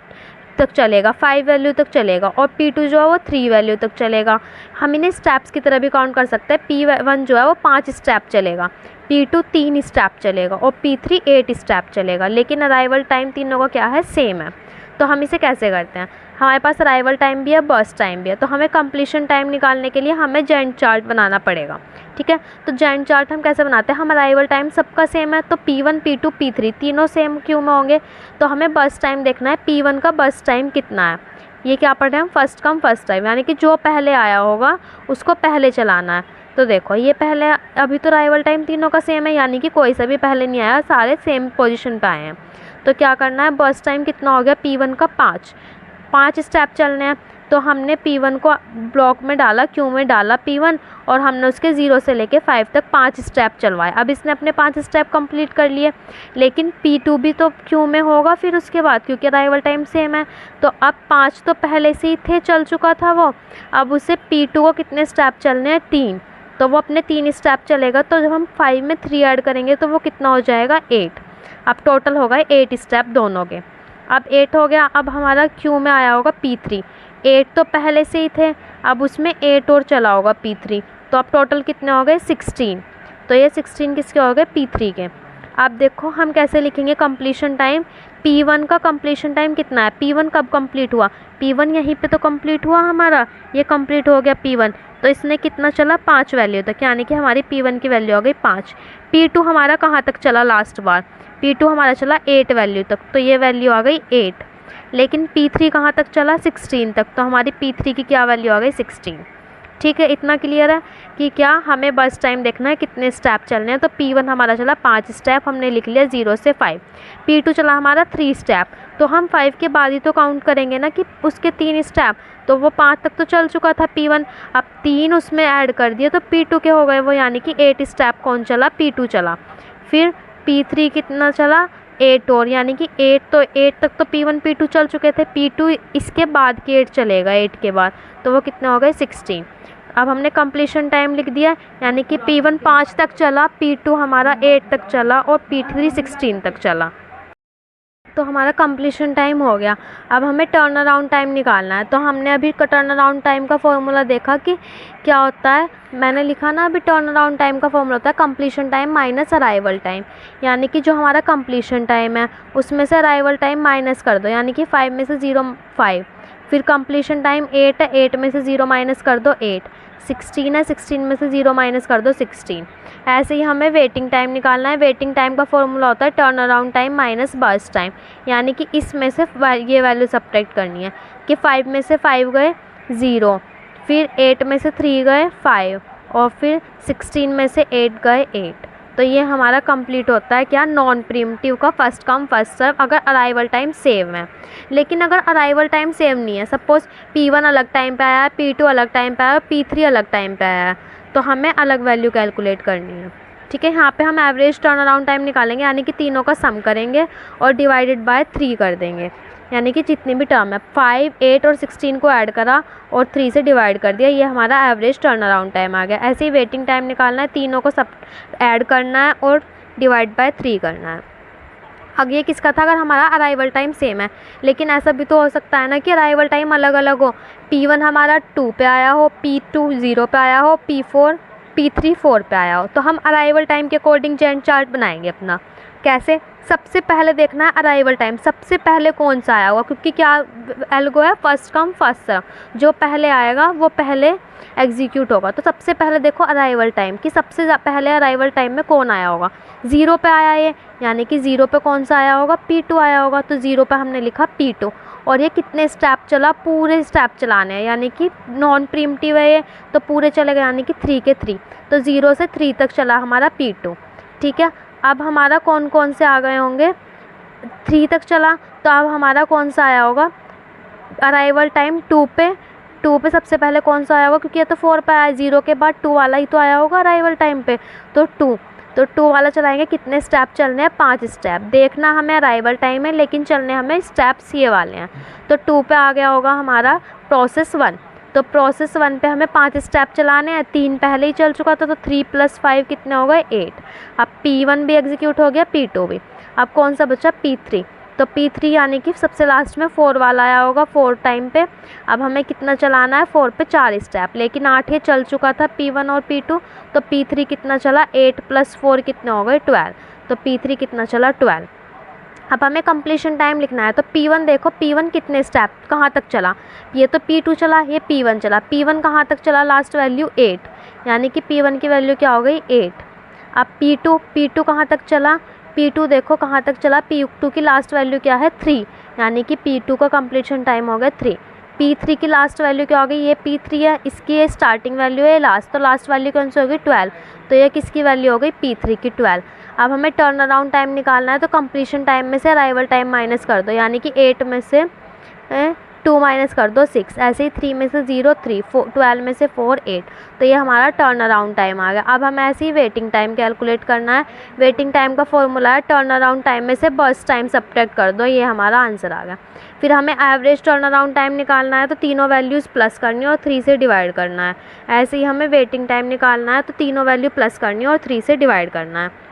तक चलेगा, 5 वैल्यू तक चलेगा, और P2 जो है वो 3 वैल्यू तक चलेगा। हम इन्हें स्टेप्स की तरह भी काउंट कर सकते हैं। P1 जो है वो 5 स्टेप चलेगा, P2 3 स्टेप चलेगा और P3 8 स्टेप चलेगा। लेकिन अराइवल टाइम तीनों का क्या है, सेम है। तो हम इसे कैसे करते हैं, हमारे पास अराइवल टाइम भी है, बर्स्ट टाइम भी है, तो हमें कंप्लीशन टाइम निकालने के लिए हमें जैंट चार्ट बनाना पड़ेगा। ठीक है, तो जैंट चार्ट हम कैसे बनाते हैं, हम अराइवल टाइम सबका सेम है, तो P1 P2 P3 तीनों सेम क्यू में होंगे, तो हमें बर्स्ट टाइम देखना है, P1 का बर्स्ट टाइम कितना है। ये क्या पढ़ रहे हैं हम, फर्स्ट कम फर्स्ट टाइम, यानी कि जो पहले आया होगा उसको पहले चलाना है। तो देखो ये पहले, अभी तो अराइवल टाइम तीनों का सेम है, यानी कि कोई सा भी पहले नहीं आया, सारे सेम पोजीशन पे आए हैं। तो क्या करना है, बर्स्ट टाइम कितना हो गया, P1 का 5 स्टेप चलने हैं। तो हमने P1 को ब्लॉक में डाला, क्यू में डाला P1, और हमने उसके 0 से लेके 5 तक 5 स्टेप चलवाए। अब इसने अपने 5 स्टेप कंप्लीट कर लिए, लेकिन P2 भी तो क्यू में होगा फिर उसके बाद, क्योंकि अराइवल टाइम सेम है। तो अब 5 तो पहले से ही थे, चल चुका था वो, अब उसे P2 को कितने स्टेप चलने हैं, 3, तो वो अपने 3 स्टेप चलेगा। तो जब हम 5 में 3 ऐड करेंगे तो वो कितना हो जाएगा, 8। अब टोटल होगा 8 स्टेप दोनों के। अब 8 हो गया, अब हमारा क्यू में आया होगा P3, 8 तो पहले से ही थे, अब उसमें 8 और चला होगा P3, तो अब टोटल कितने हो गए, 16। तो ये 16 किसके हो गए, P3 के। अब देखो हम कैसे लिखेंगे कंप्लीशन टाइम, P1 का कंप्लीशन टाइम कितना है, P1 कब कंप्लीट हुआ, P1 यहीं पे तो कंप्लीट हुआ हमारा, ये कंप्लीट हो गया P1, तो इसने कितना चला, 5 वैल्यू तक, यानी कि हमारी P1 की वैल्यू हो गई 5। P2 हमारा कहाँ तक चला, लास्ट बार P2 हमारा चला 8 वैल्यू तक, तो ये वैल्यू आ गई 8। लेकिन P3 कहाँ तक चला, 16 तक, तो हमारी P3 की क्या वैल्यू आ गई, 16। ठीक है, इतना क्लियर है कि क्या हमें बस टाइम देखना है कितने स्टेप चलने हैं। तो P1 हमारा चला 5 स्टेप, हमने लिख लिया 0 से 5। P2 चला हमारा 3 स्टेप, तो हम 5 के बाद ही तो काउंट करेंगे ना कि उसके 3 स्टेप, तो वो 5 तक तो चल चुका था P1, अब 3 उसमें ऐड कर दिए तो P2 के हो गए वो, यानी कि 8 स्टेप कौन चला, P2 चला। फिर P3 कितना चला, 8 और, यानी कि 8, तो 8 तक तो P1 P2 चल चुके थे, P2 इसके बाद की 8 चलेगा, 8 के बाद, तो वो कितने हो गए, 16। अब हमने कंप्लीशन टाइम लिख दिया, यानी कि P1 5 तक चला, P2 हमारा 8 तक चला और P3 16 तक चला। तो हमारा कंप्लीशन टाइम हो गया। अब हमें टर्न अराउंड टाइम निकालना है। तो हमने अभी टर्न अराउंड टाइम का फॉर्मूला देखा कि क्या होता है, मैंने लिखा ना अभी टर्न अराउंड टाइम का फॉर्मूला होता है completion time minus arrival time. यानी कि जो हमारा कंप्लीशन टाइम है उसमें से अराइवल टाइम माइनस कर दो, यानी कि 5 में से 0 5। फिर कंप्लीशन टाइम 8 है, 8 में से 0 माइनस कर दो 8। 16 है, 16 में से 0 माइनस कर दो 16। ऐसे ही हमें वेटिंग टाइम निकालना है। वेटिंग टाइम का फॉर्मूला होता है turn around time minus burst time. यानी कि इसमें से ये वैल्यू सब्ट्रैक्ट करनी है कि 5 में से 5 गए 0, फिर 8 में से 3 गए 5, और फिर 16 में से 8 गए 8। तो ये हमारा कंप्लीट होता है क्या, नॉन प्रीम्प्टिव का फर्स्ट कम फर्स्ट सर्व, अगर अराइवल टाइम सेम है। लेकिन अगर अराइवल टाइम सेम नहीं है, सपोज़ P1 अलग टाइम पे आया है, P2 अलग टाइम पे आया है, P3 अलग टाइम पे आया है, तो हमें अलग वैल्यू कैलकुलेट करनी है। ठीक है, यहाँ पे हम एवरेज टर्न अराउंड टाइम निकालेंगे, यानी कि तीनों का सम करेंगे और डिवाइडेड बाय 3 कर देंगे। यानी कि जितनी भी टर्म है 5, 8 और 16 को ऐड करा और 3 से डिवाइड कर दिया, ये हमारा एवरेज टर्न अराउंड टाइम आ गया। ऐसे ही वेटिंग टाइम निकालना है, तीनों को सब ऐड करना है और डिवाइड बाय 3 करना है। अब ये किसका था, अगर हमारा अराइवल टाइम सेम है। लेकिन ऐसा भी तो हो सकता है ना कि अराइवल टाइम अलग अलग हो, P1 हमारा 2 पे आया हो, P2 0 पे आया हो, P3 4 पे आया हो। तो हम अराइवल टाइम के अकॉर्डिंग जेन चार्ट बनाएंगे अपना। कैसे, सबसे पहले देखना है अराइवल टाइम, सबसे पहले कौन सा आया होगा, क्योंकि क्या एल्गो है फर्स्ट कम फर्स्ट सर्व, जो पहले आएगा वो पहले एग्जीक्यूट होगा। तो सबसे पहले देखो अराइवल टाइम कि सबसे पहले अराइवल टाइम में कौन आया होगा। 0 पे आया ये, यानी कि 0 पे कौन सा आया होगा, P2 आया होगा। तो 0 पे हमने लिखा P2, और ये कितने स्टेप चला, पूरे स्टेप चलाने हैं, यानी कि नॉन प्रीम्प्टिव है ये, तो पूरे चलेगा, यानी कि 3 के 3। तो 0 से 3 तक चला हमारा P2। ठीक है, अब हमारा कौन कौन से आ गए होंगे, 3 तक चला, तो अब हमारा कौन सा आया होगा अराइवल टाइम 2 पे। 2 पे सबसे पहले कौन सा आया होगा, क्योंकि ये तो 4 पे आया, 0 के बाद 2 वाला ही तो आया होगा अराइवल टाइम पे। तो 2 वाला चलाएंगे, कितने स्टेप चलने हैं, 5 स्टेप। देखना हमें अराइवल टाइम है, लेकिन चलने हमें स्टेप्स ये वाले हैं। तो 2 पे आ गया होगा हमारा प्रोसेस 1। तो प्रोसेस 1 पे हमें 5 स्टेप चलाने हैं, 3 पहले ही चल चुका था, तो 3 + 5 कितने हो गए 8। अब P1 भी एग्जीक्यूट हो गया, P2 भी। अब कौन सा बचा, P3। तो P3 यानी कि सबसे लास्ट में 4 वाला आया होगा 4 टाइम पे। अब हमें कितना चलाना है, 4 पे 4 स्टेप, लेकिन 8 ये चल चुका था P1 और P2। तो P3 कितना चला, 8 + 4 कितने हो गए 12। तो P3 कितना चला 12। अब हमें कंप्लीशन टाइम लिखना है। तो P1 देखो, P1 कितने स्टेप कहाँ तक चला, ये तो P2 चला, ये P1 चला। P1 कहाँ तक चला, लास्ट वैल्यू 8, यानी कि P1 की वैल्यू क्या हो गई 8। अब P2 कहाँ तक चला, P2 देखो कहाँ तक चला, P2 की लास्ट वैल्यू क्या है 3, यानी कि P2 का कंप्लीशन टाइम हो गया 3। P3 की लास्ट वैल्यू क्या हो गई, ये P3 है, इसकी ये स्टार्टिंग वैल्यू है लास्ट, तो लास्ट वैल्यू कौन सी होगी 12। तो ये किसकी वैल्यू हो गई, P3 की 12। अब हमें टर्न अराउंड टाइम निकालना है, तो कंप्लीशन टाइम में से अराइवल टाइम माइनस कर दो, यानी कि 8 में से 2 माइनस कर दो 6। ऐसे ही 3 में से 0 3, 12 में से 4 8। तो ये हमारा टर्न अराउंड टाइम आ गया। अब हमें ऐसे ही वेटिंग टाइम कैलकुलेट करना है। वेटिंग टाइम का फॉर्मूला है टर्न अराउंड टाइम में से बर्स्ट टाइम सब्ट्रैक्ट कर दो, ये हमारा आंसर आ गया। फिर हमें एवरेज टर्न अराउंड टाइम निकालना है, तो तीनों वैल्यूज़ प्लस करनी है और 3 से डिवाइड करना है। ऐसे ही हमें वेटिंग टाइम निकालना है, तो तीनों वैल्यू प्लस करनी है और 3 से डिवाइड करना है।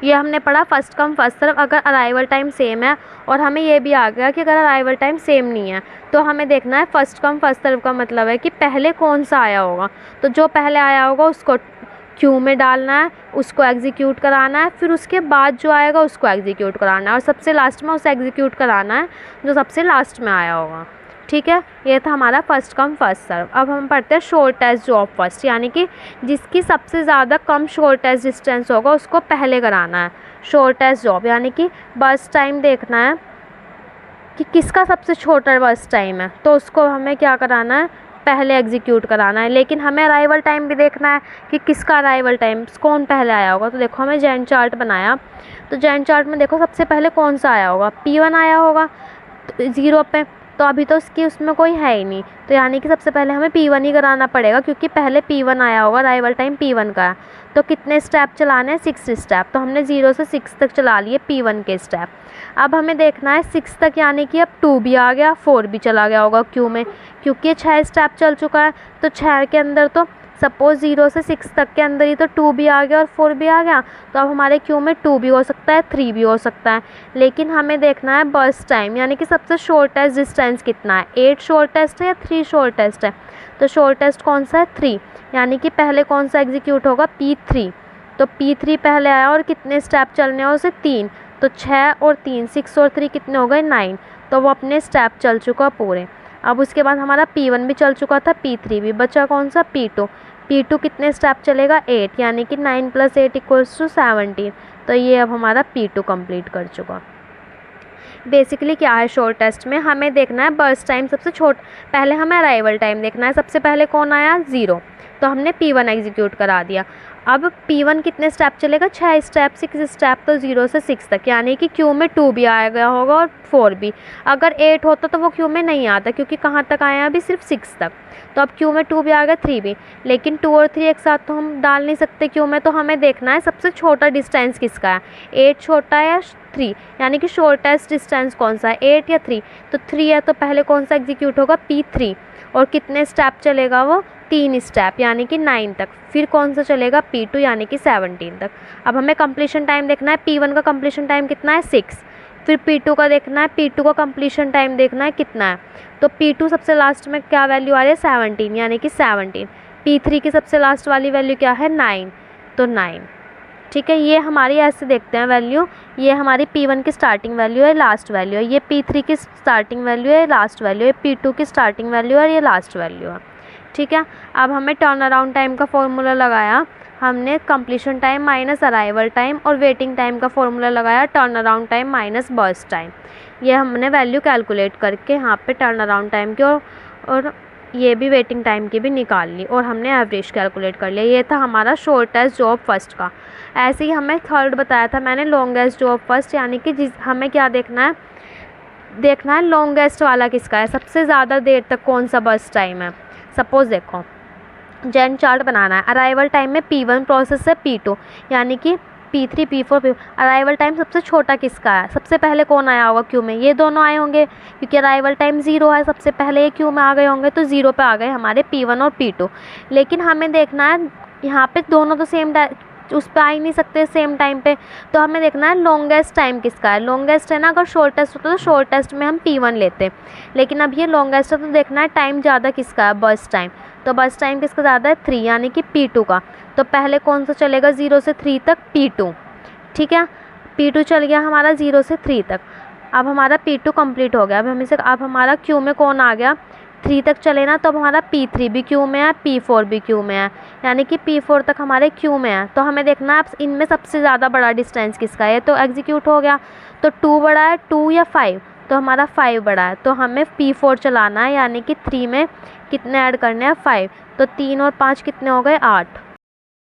ये हमने पढ़ा फर्स्ट कम फर्स्ट सर्व, अगर अराइवल टाइम सेम है। और हमें ये भी आ गया कि अगर अराइवल टाइम सेम नहीं है, तो हमें देखना है फर्स्ट कम फर्स्ट सर्व का मतलब है कि पहले कौन सा आया होगा। तो जो पहले आया होगा उसको क्यू में डालना है, उसको एग्जीक्यूट कराना है, फिर उसके बाद जो आएगा उसको एग्जीक्यूट कराना है, और सबसे लास्ट में उसे एग्जीक्यूट कराना है जो सबसे लास्ट में आया होगा। ठीक है, ये था हमारा फर्स्ट कम फर्स्ट सर्व। अब हम पढ़ते हैं शॉर्टेस्ट जॉब फर्स्ट, यानी कि जिसकी सबसे ज़्यादा कम शॉर्टेस्ट डिस्टेंस होगा उसको पहले कराना है शॉर्टेस्ट जॉब। यानी कि बस टाइम देखना है कि किसका सबसे छोटा बस टाइम है, तो उसको हमें क्या कराना है, पहले एग्जीक्यूट कराना है। लेकिन हमें अराइवल टाइम भी देखना है कि किसका अराइवल टाइम कौन पहले आया होगा। तो देखो हमें जैन चार्ट बनाया, तो जैन चार्ट में देखो सबसे पहले कौन सा आया होगा, P1 आया होगा 0 पे। तो अभी तो उसमें कोई है ही नहीं, तो यानी कि सबसे पहले हमें P1 ही कराना पड़ेगा, क्योंकि पहले P1 आया होगा, अराइवल टाइम P1 का है। तो कितने स्टेप चलाने हैं, 6 स्टेप। तो हमने 0 से 6 तक चला लिए P1 के स्टेप। अब हमें देखना है 6 तक, यानी कि अब 2 भी आ गया, 4 भी चला गया होगा क्यू में, क्योंकि 6 स्टेप चल चुका है। तो 6 के अंदर तो सपोज़ 0 से 6 तक के अंदर ही तो 2 भी आ गया और 4 भी आ गया, तो अब हमारे क्यू में 2 भी हो सकता है, 3 भी हो सकता है। लेकिन हमें देखना है बर्स्ट टाइम, यानी कि सबसे शॉर्टेस्ट डिस्टेंस कितना है, 8 शॉर्टेस्ट है या 3 शॉर्टेस्ट है। तो शॉर्टेस्ट कौन सा है, 3, यानी कि पहले कौन सा एग्जीक्यूट होगा, P3। तो P3 पहले आया और कितने स्टेप चलने हैं उसे, 3, तो 6 और 3, 6 और 3 कितने हो गए, 9, तो वो अपने स्टेप चल चुका पूरे। अब उसके बाद हमारा P1 भी चल चुका था, P3 भी, बचा कौन सा, P2। P2 कितने स्टेप चलेगा, 8, यानी कि 9 + 8 = 17। तो ये अब हमारा P2 कंप्लीट कर चुका। बेसिकली क्या है शॉर्ट टेस्ट में, हमें देखना है बर्स्ट टाइम सबसे पहले हमें अराइवल टाइम देखना है। सबसे पहले कौन आया, 0, तो हमने P1 एग्जीक्यूट करा दिया। अब P1 कितने स्टेप चलेगा, 6 स्टेप, 6 स्टेप, तो 0 से 6 तक, यानी कि क्यू में 2 भी आ गया होगा और 4 भी। अगर 8 होता तो वो क्यू में नहीं आता, क्योंकि कहाँ तक आया अभी, सिर्फ 6 तक। तो अब क्यू में 2 भी आ गया, 3 भी, लेकिन 2 और 3 एक साथ तो हम डाल नहीं सकते क्यू में। तो हमें देखना है सबसे छोटा डिस्टेंस किसका है, 8 छोटा है या 3, यानी कि शॉर्टेस्ट डिस्टेंस कौन सा है, 8 या 3। तो 3 है, तो पहले कौन सा एग्जीक्यूट होगा, P3, और कितने स्टेप चलेगा वो, 3 स्टेप, यानी कि 9 तक। फिर कौन सा चलेगा, P2, यानी कि 17 तक। अब हमें कंप्लीशन टाइम देखना है, P1 का कंप्लीशन टाइम कितना है, 6। फिर P2 का देखना है, P2 का कंप्लीशन टाइम देखना है कितना है। तो P2 सबसे लास्ट में क्या वैल्यू आ रही है, 17, यानी कि 17। P3 की सबसे लास्ट वाली वैल्यू क्या है, 9, तो 9। ठीक है, ये हमारी ऐसे देखते हैं वैल्यू, ये हमारी P1 की स्टार्टिंग वैल्यू है, लास्ट वैल्यू है, ये P3 की स्टार्टिंग वैल्यू है, लास्ट वैल्यू है, P2 की स्टार्टिंग वैल्यू है और ये लास्ट वैल्यू है। ठीक है, अब हमें टर्न अराउंड टाइम का फॉर्मूला लगाया, हमने completion time minus arrival time और वेटिंग टाइम का फॉर्मूला लगाया, turn around time minus burst time. ये हमने वैल्यू कैलकुलेट करके यहाँ पे टर्न अराउंड टाइम की और ये भी वेटिंग टाइम की भी निकाल ली और हमने एवरेज कैलकुलेट कर लिया। ये था हमारा शॉर्टेस्ट जॉब फर्स्ट का। ऐसे ही हमें थर्ड बताया था मैंने, लॉन्गेस्ट जॉब फर्स्ट, यानी कि हमें क्या देखना है लॉन्गेस्ट वाला किसका है, सबसे ज़्यादा देर तक कौन सा बर्स्ट टाइम है। सपोज़ देखो जेन चार्ट बनाना है, अराइवल टाइम में P1 प्रोसेस है, P2, यानी कि P3 P4 P4। Arrival time सबसे छोटा किसका है, सबसे पहले कौन आया होगा क्यू में, ये दोनों आए होंगे, क्योंकि अराइवल टाइम 0 है, सबसे पहले ये क्यू में आ गए होंगे, तो 0 पे आ गए हमारे P1 और P2। लेकिन हमें देखना है यहाँ पे दोनों तो सेम उस पर आ ही नहीं सकते सेम टाइम पे, तो हमें देखना है लॉन्गेस्ट टाइम किसका है। लॉन्गेस्ट है ना, अगर शॉर्टेस्ट होता तो शॉर्टेस्ट में हम P1 लेते, लेकिन अब ये लॉन्गेस्ट है तो देखना है टाइम ज़्यादा किसका है, बर्स्ट टाइम। तो बर्स्ट टाइम किसका ज़्यादा है, 3, यानी कि P2 का। तो पहले कौन सा चलेगा, 0 से 3 तक, P2। ठीक है, P2 चल गया हमारा 0 से 3 तक। अब हमारा P2 कंप्लीट हो गया। अब हमारा क्यू में कौन आ गया, 3 तक चले ना, तो अब हमारा P3 भी क्यू में है, P4 भी क्यू में है, यानी कि P4 तक हमारे क्यू में है। तो हमें देखना है इनमें सबसे ज़्यादा बड़ा डिस्टेंस किसका है, तो एग्जीक्यूट हो गया। तो 2 बड़ा है, 2 या 5, तो हमारा 5 बड़ा है, तो हमें P4 चलाना है, यानी कि 3 में कितने ऐड करने हैं, 5, तो 3 और 5 कितने हो गए, 8।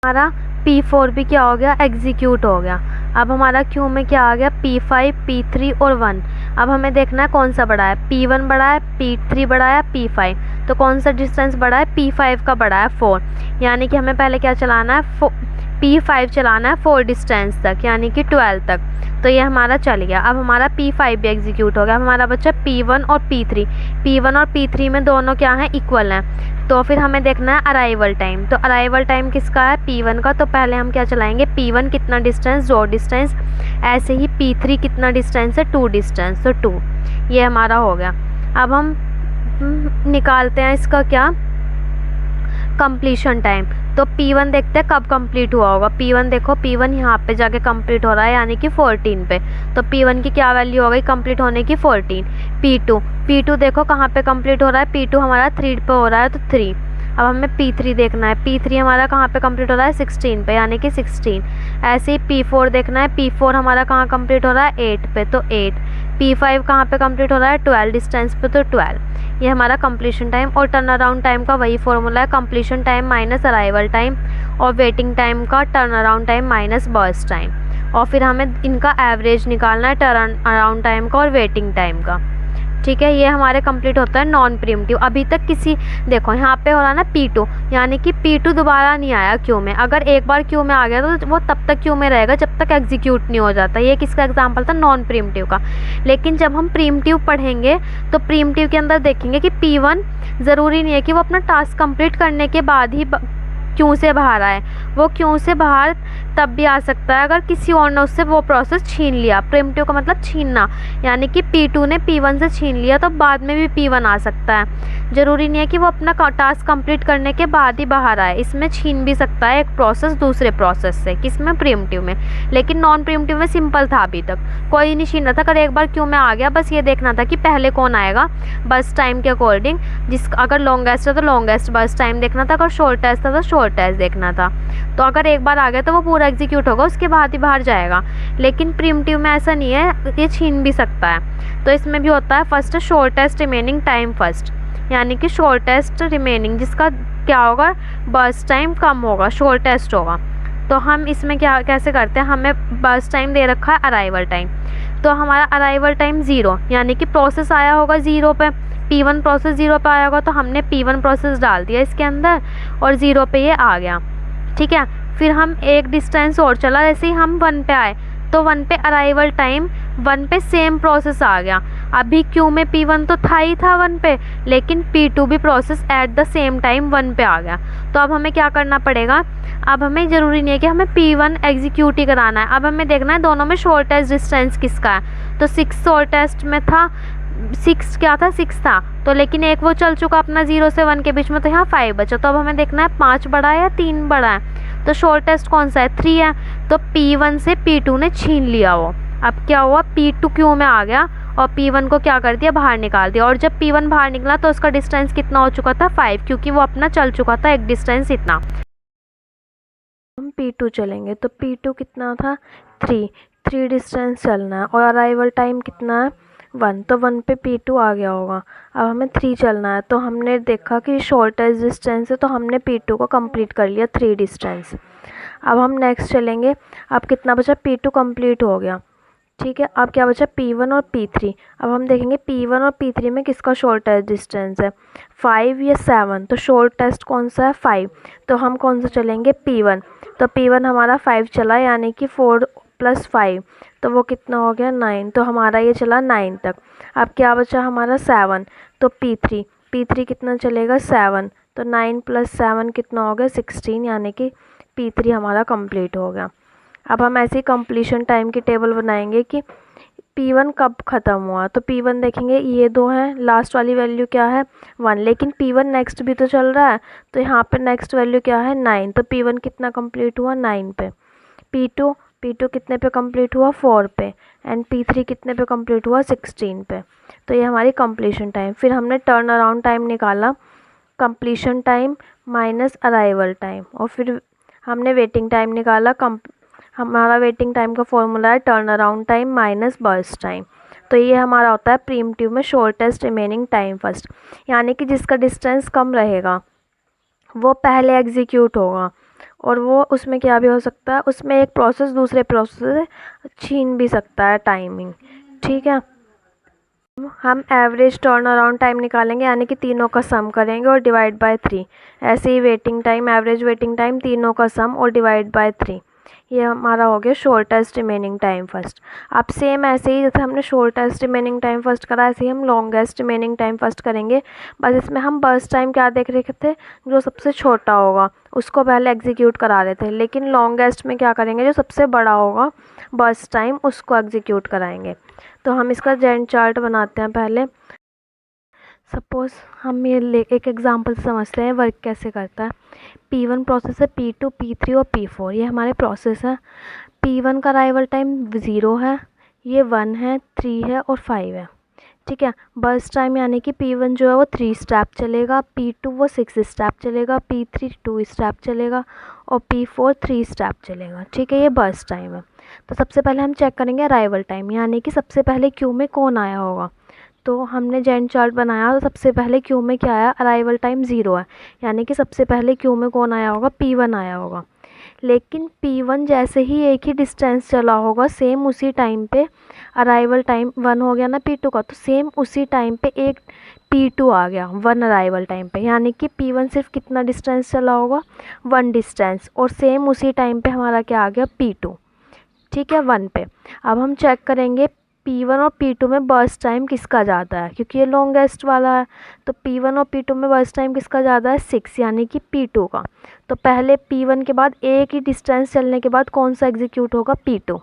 हमारा P4 भी क्या हो गया, एग्जीक्यूट हो गया। अब हमारा क्यू में क्या आ गया, P5 P3 और 1। अब हमें देखना है कौन सा बड़ा है, P1 बड़ा है, P3 बड़ा है, P5। तो कौन सा डिस्टेंस बड़ा है, P5 का बड़ा है, 4, यानी कि हमें पहले क्या चलाना है, P5 चलाना है 4 डिस्टेंस तक, यानी कि 12 तक। तो ये हमारा चल गया। अब हमारा P5 भी एग्जीक्यूट हो गया। अब हमारा बच्चा P1 और P3, P1 और P3 में दोनों क्या हैं, इक्वल हैं। तो फिर हमें देखना है अराइवल टाइम। तो अराइवल टाइम किसका है, P1 का। तो पहले हम क्या चलाएंगे, P1 कितना डिस्टेंस, 2 डिस्टेंस, ऐसे ही P3 कितना डिस्टेंस है, 2 डिस्टेंस, तो 2, ये हमारा हो गया। अब हम निकालते हैं इसका क्या, कंप्लीशन टाइम। तो P1 देखते हैं कब कंप्लीट हुआ होगा। P1 देखो, P1 यहाँ पे जाके कंप्लीट हो रहा है, यानी कि 14 पे। तो P1 की क्या वैल्यू हो गई कंप्लीट होने की, 14। P2 देखो कहाँ पे कंप्लीट हो रहा है, P2 हमारा 3 पे हो रहा है, तो 3। अब हमें P3 देखना है, P3 हमारा कहाँ पे कंप्लीट हो रहा है, 16 पे, यानी कि 16। ऐसे ही P4 देखना है, P4 हमारा कहाँ कंप्लीट हो रहा है, 8 पे, तो 8। P5 कहाँ पे कंप्लीट हो रहा है, 12 डिस्टेंस पे, तो 12। ये हमारा कंप्लीशन टाइम और टर्न अराउंड टाइम का वही फॉर्मूला है, completion time minus arrival time और वेटिंग टाइम का turn around time minus burst time. और फिर हमें इनका एवरेज निकालना है टर्न अराउंड टाइम का और वेटिंग टाइम का। ठीक है, ये हमारे कंप्लीट होता है नॉन प्रीम्प्टिव। अभी तक देखो यहाँ पे हो रहा है ना P2, यानी कि P2 दोबारा नहीं आया क्यू में। अगर एक बार क्यू में आ गया तो वो तब तक क्यू में रहेगा जब तक एग्जीक्यूट नहीं हो जाता। ये किसका एग्जांपल था, नॉन प्रीम्प्टिव का। लेकिन जब हम प्रीम्प्टिव पढ़ेंगे तो प्रीम्प्टिव के अंदर देखेंगे कि P1 ज़रूरी नहीं है कि वो अपना टास्क कंप्लीट करने के बाद ही क्यों से बाहर आए। वो क्यों से बाहर तब भी आ सकता है अगर किसी और ने उससे वो प्रोसेस छीन लिया। प्रीम्प्टिव का मतलब छीनना, यानी कि P2 ने P1 से छीन लिया तो बाद में भी P1 आ सकता है। ज़रूरी नहीं है कि वो अपना टास्क कंप्लीट करने के बाद ही बाहर आए, इसमें छीन भी सकता है एक प्रोसेस दूसरे प्रोसेस से, किसमें, प्रीम्प्टिव में। लेकिन नॉन प्रीम्प्टिव में सिंपल था, अभी तक कोई नहीं छीन रहा था। अगर एक बार क्यों में आ गया, बस ये देखना था कि पहले कौन आएगा बस टाइम के अकॉर्डिंग। अगर लॉन्गेस्ट है तो लॉन्गेस्ट बस टाइम देखना था, अगर शॉर्टेस्ट था तो शॉर्टेस्ट देखना था। तो अगर एक बार आ गया तो वो पूरा एग्जीक्यूट होगा, उसके बाद ही बाहर जाएगा। लेकिन प्रीम्प्टिव में ऐसा नहीं है, ये छीन भी सकता है। तो इसमें भी होता है first shortest remaining time first, यानी कि शॉर्टेस्ट रिमेनिंग जिसका क्या होगा, बस टाइम कम होगा, शॉर्टेस्ट होगा। तो हम इसमें क्या कैसे करते हैं, हमें बस टाइम दे रखा है अराइवल टाइम, तो हमारा अराइवल टाइम 0, यानी कि प्रोसेस आया होगा 0 पे, P1 प्रोसेस 0 पे आया होगा तो हमने P1 प्रोसेस डाल दिया इसके अंदर और 0 पे ये आ गया। ठीक है, फिर हम एक डिस्टेंस और चला, जैसे ही हम 1 पे आए तो 1 पे अराइवल टाइम 1 पे सेम प्रोसेस आ गया। अभी क्यों में P1 तो था ही था 1 पे, लेकिन P2 भी process at the same time 1 पे आ गया। तो अब हमें क्या करना पड़ेगा, अब हमें ज़रूरी नहीं है कि हमें P1 एग्जीक्यूट ही कराना है, अब हमें देखना है दोनों में शॉर्टेस्ट डिस्टेंस किसका है। तो 6 शॉर्टेस्ट में था, 6 क्या था, 6 था तो, लेकिन एक वो चल चुका अपना 0 से 1 के बीच में, तो यहाँ 5 बचा। तो अब हमें देखना है 5 बड़ा है या 3 बड़ा है। तो शॉर्टेस्ट कौन सा है, 3 है। तो P1 से P2 ने छीन लिया वो। अब क्या हुआ, P2 क्यों में आ गया और P1 को क्या कर दिया, बाहर निकाल दिया। और जब P1 बाहर निकला तो उसका डिस्टेंस कितना हो चुका था, 5, क्योंकि वो अपना चल चुका था एक डिस्टेंस इतना। हम P2 चलेंगे तो P2 कितना था, 3 डिस्टेंस चलना है और अराइवल टाइम कितना है, 1, तो 1 पे P2 आ गया होगा। अब हमें 3 चलना है, तो हमने देखा कि शॉर्टेस्ट डिस्टेंस है तो हमने P2 को कंप्लीट कर लिया 3 डिस्टेंस। अब हम नेक्स्ट चलेंगे, अब कितना बचा, P2 कंप्लीट हो गया। ठीक है, अब क्या बचा, P1 और P3। अब हम देखेंगे P1 और P3 में किसका शॉर्टेस्ट डिस्टेंस है, 5 या 7। तो शॉर्टेस्ट कौन सा है, 5। तो हम कौन सा चलेंगे, P1। तो P1 हमारा 5 चला, यानी कि 4 + 5, तो वो कितना हो गया, 9। तो हमारा ये चला 9 तक। अब क्या बचा हमारा, 7। तो P3 कितना चलेगा, 7। तो 9 + 7 कितना हो गया, 16, यानी कि P3 हमारा कंप्लीट हो गया। अब हम ऐसे ही कंप्लीशन टाइम की टेबल बनाएंगे कि P1 कब ख़त्म हुआ। तो P1 देखेंगे, ये 2 हैं, लास्ट वाली वैल्यू क्या है, 1, लेकिन P1 नेक्स्ट भी तो चल रहा है, तो यहाँ पे नेक्स्ट वैल्यू क्या है, 9। तो P1 कितना कंप्लीट हुआ, 9 पे। P2 कितने पे कंप्लीट हुआ, 4 पे। एंड P3 कितने पे कंप्लीट हुआ, 16 पे। तो ये हमारी कंप्लीशन टाइम। फिर हमने टर्न अराउंड टाइम निकाला, completion time minus arrival time, और फिर हमने वेटिंग टाइम निकाला। हमारा वेटिंग टाइम का फॉर्मूला है turn around time minus burst time. तो ये हमारा होता है प्रीम्प्टिव में शॉर्टेस्ट रिमेनिंग टाइम फर्स्ट, यानी कि जिसका डिस्टेंस कम रहेगा वो पहले एग्जीक्यूट होगा। और वो उसमें क्या भी हो सकता है, उसमें एक प्रोसेस दूसरे प्रोसेस से छीन भी सकता है टाइमिंग। ठीक है, हम एवरेज टर्न अराउंड टाइम निकालेंगे, यानी कि तीनों का सम करेंगे और डिवाइड बाय 3। ऐसे ही waiting time, average waiting time, तीनों का सम और डिवाइड बाय 3। ये हमारा हो गया शॉर्टेस्ट रिमेनिंग टाइम फर्स्ट। अब सेम ऐसे ही जैसे हमने शॉर्टेस्ट रिमेनिंग टाइम फर्स्ट करा, ऐसे ही हम लॉन्गेस्ट रिमेनिंग टाइम फर्स्ट करेंगे। बस इसमें हम बर्स्ट टाइम क्या देख रहे थे, जो सबसे छोटा होगा उसको पहले एग्जीक्यूट करा रहे थे, लेकिन लॉन्गेस्ट में क्या करेंगे, जो सबसे बड़ा होगा बर्स्ट टाइम उसको एग्जीक्यूट कराएंगे। तो हम इसका जेन चार्ट बनाते हैं पहले। सपोज़ हम ये एक एग्जांपल समझते हैं वर्क कैसे करता है। P1 प्रोसेस है, P2, P3 और P4 ये हमारे प्रोसेस है। P1 का अराइवल टाइम 0 है, ये 1 है, 3 है और 5 है। ठीक है, बर्स्ट टाइम यानी कि P1 जो है वो 3 स्टेप चलेगा, P2 वो 6 स्टेप चलेगा, P3 2 स्टेप चलेगा और P4 3 स्टेप चलेगा। ठीक है, ये बर्स्ट टाइम है। तो सबसे पहले हम चेक करेंगे अराइवल टाइम, यानी कि सबसे पहले क्यू में कौन आया होगा। तो हमने जेन चार्ट बनाया, तो सबसे पहले क्यू में क्या आया, अराइवल टाइम 0 है, यानी कि सबसे पहले क्यू में कौन आया होगा, P1 आया होगा। लेकिन P1 जैसे ही एक ही डिस्टेंस चला होगा, सेम उसी टाइम पे अराइवल टाइम 1 हो गया ना P2 का, तो सेम उसी टाइम पे एक P2 आ गया 1 अराइवल टाइम पे, यानी कि P1 सिर्फ कितना डिस्टेंस चला होगा, 1 डिस्टेंस, और सेम उसी टाइम पे हमारा क्या आ गया, P2। ठीक है, 1 पे। अब हम चेक करेंगे P1 और P2 में बर्स्ट टाइम किसका ज़्यादा है, क्योंकि ये लॉन्गेस्ट वाला है। तो P1 और P2 में बर्स्ट टाइम किसका ज़्यादा है, 6, यानी कि P2 का। तो पहले P1 के बाद एक ही डिस्टेंस चलने के बाद कौन सा एग्जीक्यूट होगा, P2।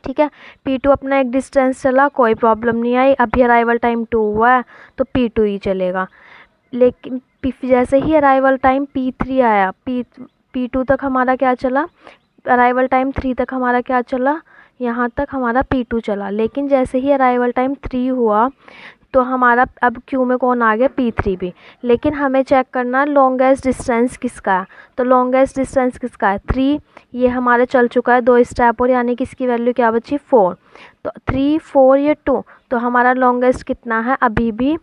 ठीक है, P2 अपना एक डिस्टेंस चला, कोई प्रॉब्लम नहीं आई, अभी अराइवल टाइम 2 हुआ है तो P2 ही चलेगा। लेकिन जैसे ही अराइवल टाइम P3 आया, P2 तक हमारा क्या चला, अराइवल टाइम 3 तक हमारा क्या चला, यहाँ तक हमारा P2 चला। लेकिन जैसे ही अराइवल टाइम 3 हुआ तो हमारा अब क्यू में कौन आ गया, P3 भी। लेकिन हमें चेक करना है लॉन्गेस्ट डिस्टेंस किसका है। तो लॉन्गेस्ट डिस्टेंस किसका है, 3, ये हमारे चल चुका है 2 स्टेप और, यानी कि इसकी वैल्यू क्या बची, 4। तो 3, 4 ये 2, तो हमारा लॉन्गेस्ट कितना है, अभी भी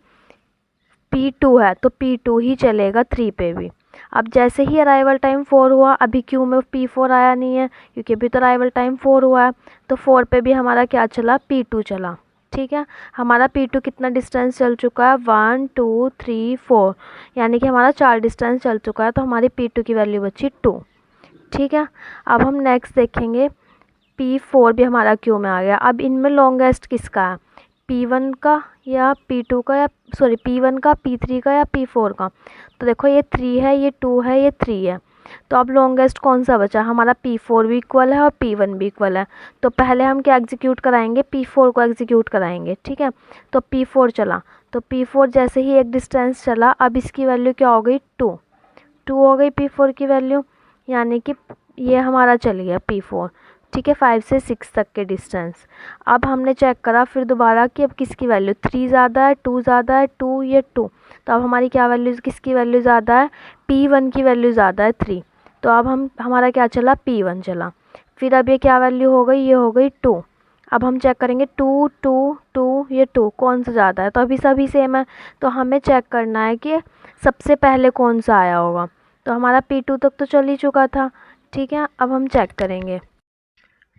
P2 है, तो P2 ही चलेगा 3 पे भी। अब जैसे ही अराइवल टाइम 4 हुआ, अभी क्यू में P4 आया नहीं है क्योंकि अभी तो अराइवल टाइम 4 हुआ है, तो 4 पे भी हमारा क्या चला, P2 चला। ठीक है, हमारा P2 कितना डिस्टेंस चल चुका है, 1 2 3 4, यानी कि हमारा 4 डिस्टेंस चल चुका है, तो हमारी P2 की वैल्यू बची 2। ठीक है, अब हम नेक्स्ट देखेंगे, P4 भी हमारा क्यू में आ गया। अब इनमें लॉन्गेस्ट किसका है, P1 का या P2 का, या सॉरी P1 का, P3 का या P4 का। तो देखो ये 3 है, ये 2 है, ये 3 है, तो अब लॉन्गेस्ट कौन सा बचा, हमारा P4 भी इक्वल है और P1 भी इक्वल है। तो पहले हम क्या एग्जीक्यूट कराएंगे, P4 को एग्जीक्यूट कराएंगे। ठीक है, तो P4 चला, तो P4 जैसे ही एक डिस्टेंस चला, अब इसकी वैल्यू क्या हो गई, 2 हो गई P4 की वैल्यू, यानी कि ये हमारा चल गया P4। ठीक है, 5 से 6 तक के डिस्टेंस। अब हमने चेक करा फिर दोबारा कि अब किसकी वैल्यू, 3 ज़्यादा है, 2 ज़्यादा है, 2 ये 2, तो अब हमारी क्या वैल्यू, किसकी वैल्यू ज़्यादा है, P1 की वैल्यू ज़्यादा है 3, तो अब हमारा क्या चला, P1 चला। फिर अब ये क्या वैल्यू हो गई, ये हो गई 2। अब हम चेक करेंगे 2 2 2, ये 2 कौन सा ज़्यादा है, तो अभी सभी सेम है, तो हमें चेक करना है कि सबसे पहले कौन सा आया होगा। तो हमारा P2 तक तो चल ही चुका था। ठीक है, अब हम चेक करेंगे,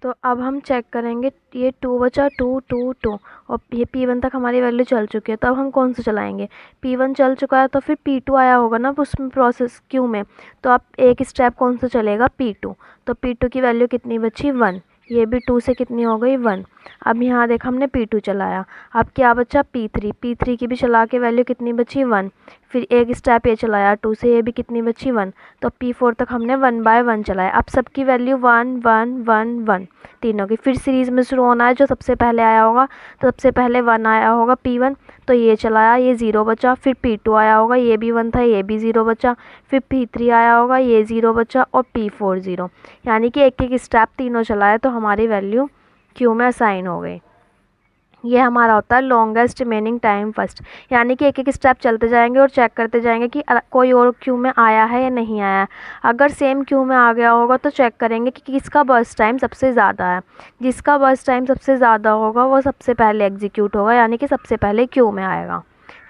तो अब हम चेक करेंगे, ये 2 बचा, 2 2 2, और ये P1 तक हमारी वैल्यू चल चुकी है, तो अब हम कौन सा चलाएंगे, P1 चल चुका है, तो फिर P2 आया होगा ना उसमें प्रोसेस क्यू में, तो अब एक स्टेप कौन सा चलेगा, P2। तो P2 की वैल्यू कितनी बची, 1, ये भी 2 से कितनी हो गई, 1। अब यहाँ देख हमने P2 चलाया, अब क्या बचा, P3 की भी चला के वैल्यू कितनी बची, 1। फिर एक स्टेप ये चलाया 2 से, ये भी कितनी बची, 1। तो P4 तक हमने 1 बाय 1 चलाया। अब सबकी वैल्यू 1 1 1 1 तीनों की। फिर सीरीज़ में शुरू होना है, जो सबसे पहले आया होगा, तो सबसे पहले 1 आया होगा P1, तो ये चलाया, ये 0 बचा। फिर P2 आया होगा, ये भी 1 था, ये भी 0 बचा। फिर P3 आया होगा, ये 0 बचा, और P4 0, यानी कि एक एक स्टेप तीनों चलाए तो हमारी वैल्यू क्यू में असाइन हो गई। ये हमारा होता है लॉन्गेस्ट रिमेनिंग टाइम फर्स्ट, यानी कि एक एक स्टेप चलते जाएंगे और चेक करते जाएंगे कि कोई और क्यू में आया है या नहीं आया है। अगर सेम क्यू में आ गया होगा तो चेक करेंगे कि किसका बर्स्ट टाइम सबसे ज़्यादा है। जिसका बर्स्ट टाइम सबसे ज़्यादा होगा वो सबसे पहले एग्जीक्यूट होगा, यानी कि सबसे पहले क्यू में आएगा।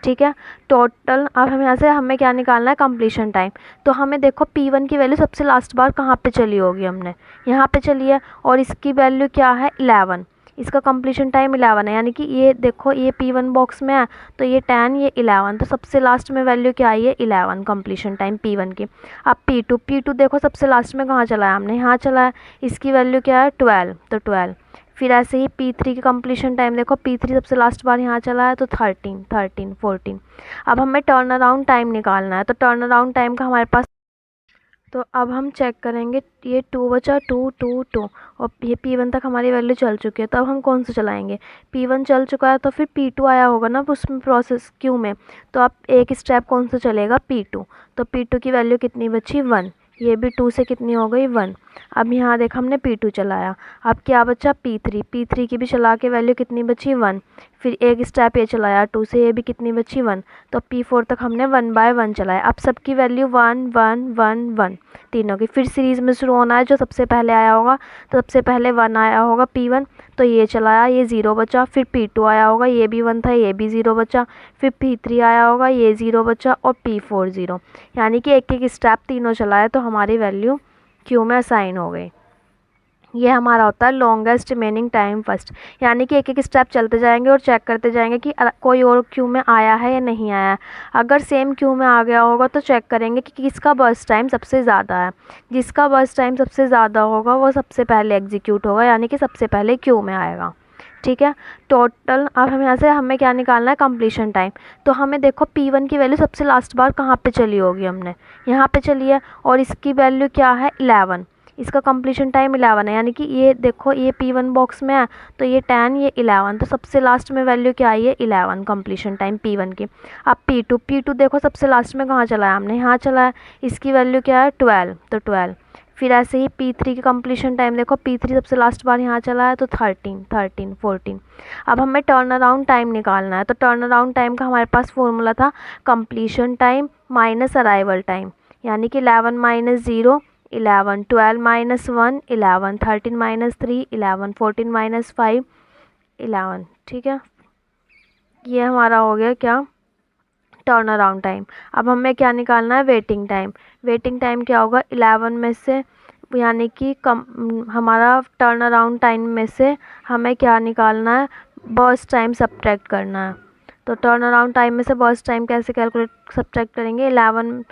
ठीक है, टोटल अब हम यहाँ से हमें क्या निकालना है, कंप्लीशन टाइम। तो हमें देखो P1 की वैल्यू सबसे लास्ट बार कहाँ पे चली होगी, हमने यहाँ पे चली है, और इसकी वैल्यू क्या है, 11। इसका कंप्लीशन टाइम 11 है, यानी कि ये देखो ये P1 बॉक्स में है, तो ये 10, ये 11, तो सबसे लास्ट में वैल्यू क्या आई है, 11 कंप्लीशन टाइम P1 की। अब P2 देखो सबसे लास्ट में कहाँ चला है, हमने यहाँ चला है, इसकी वैल्यू क्या है, 12, तो 12। फिर ऐसे ही P3 की कंप्लीशन टाइम देखो, P3 सबसे लास्ट बार यहाँ चला है, तो 13 13 14। अब हमें टर्न अराउंड टाइम निकालना है, तो टर्न अराउंड टाइम का हमारे पास, तो अब हम चेक करेंगे, ये 2 बचा, 2 2 2, और ये P1 तक हमारी वैल्यू चल चुकी है, तो अब हम कौन सा चलाएंगे, P1 चल चुका है, तो फिर P2 आया होगा ना उसमें प्रोसेस क्यू में, तो अब एक स्टेप कौन सा चलेगा, P2। तो P2 की वैल्यू कितनी बची, 1, ये भी 2 से कितनी हो गई, 1। अब यहाँ देख हमने P2 चलाया, अब क्या बचा, P3 की भी चला के वैल्यू कितनी बची, 1। फिर एक स्टेप ये चलाया 2 से, ये भी कितनी बची, 1। तो P4 तक हमने 1 बाय 1 चलाया। अब सबकी वैल्यू 1 1 1 1 तीनों की। फिर सीरीज़ में शुरू होना है, जो सबसे पहले आया होगा, तो सबसे पहले 1 आया होगा P1, तो ये चलाया, ये 0 बचा। फिर P2 आया होगा, ये भी 1 था, ये भी 0 बचा। फिर P3 आया होगा, ये 0 बचा, और P4 0, यानी कि एक एक स्टेप तीनों चलाए तो हमारी वैल्यू क्यू में असाइन हो गई। ये हमारा होता है लॉन्गेस्ट रिमेनिंग टाइम फर्स्ट, यानी कि एक एक स्टेप चलते जाएंगे और चेक करते जाएंगे कि कोई और क्यू में आया है या नहीं आया है। अगर सेम क्यू में आ गया होगा तो चेक करेंगे कि किसका बर्स्ट टाइम सबसे ज़्यादा है। जिसका बर्स्ट टाइम सबसे ज़्यादा होगा वो सबसे पहले एग्जीक्यूट होगा, यानी कि सबसे पहले क्यू में आएगा। ठीक है। टोटल अब हम यहाँ से हमें क्या निकालना है, कंप्लीशन टाइम। तो हमें देखो P1 की वैल्यू सबसे लास्ट बार कहाँ पे चली होगी, हमने यहाँ पे चली है, और इसकी वैल्यू क्या है 11, इसका कंप्लीशन टाइम 11 है, यानी कि ये देखो ये P1 बॉक्स में है तो ये 10 ये 11, तो सबसे लास्ट में वैल्यू क्या आई है 11 कंप्लीशन टाइम P1 की। अब P2 देखो सबसे लास्ट में कहाँ चला है, हमने यहाँ चला है, इसकी वैल्यू क्या है 12, तो 12। फिर ऐसे ही P3 की कंप्लीशन टाइम देखो, P3 सबसे लास्ट बार यहाँ चला है तो 13, 14। अब हमें टर्न अराउंड टाइम निकालना है, तो टर्न अराउंड टाइम का हमारे पास फॉर्मूला था completion time minus arrival time, यानी कि 11 माइनस 0 11, 12 माइनस 1 11, 13 माइनस 3 11, 14 माइनस 5 11। ठीक है, ये हमारा हो गया क्या, टर्न अराउंड टाइम। अब हमें क्या निकालना है, वेटिंग टाइम। वेटिंग टाइम क्या होगा 11 में से, यानी कि हमारा टर्न अराउंड टाइम में से हमें क्या निकालना है, बर्स्ट टाइम सब्ट्रैक्ट करना है। तो टर्न अराउंड टाइम में से बर्स्ट टाइम कैसे कैलकुलेट सब्ट्रैक्ट करेंगे, 11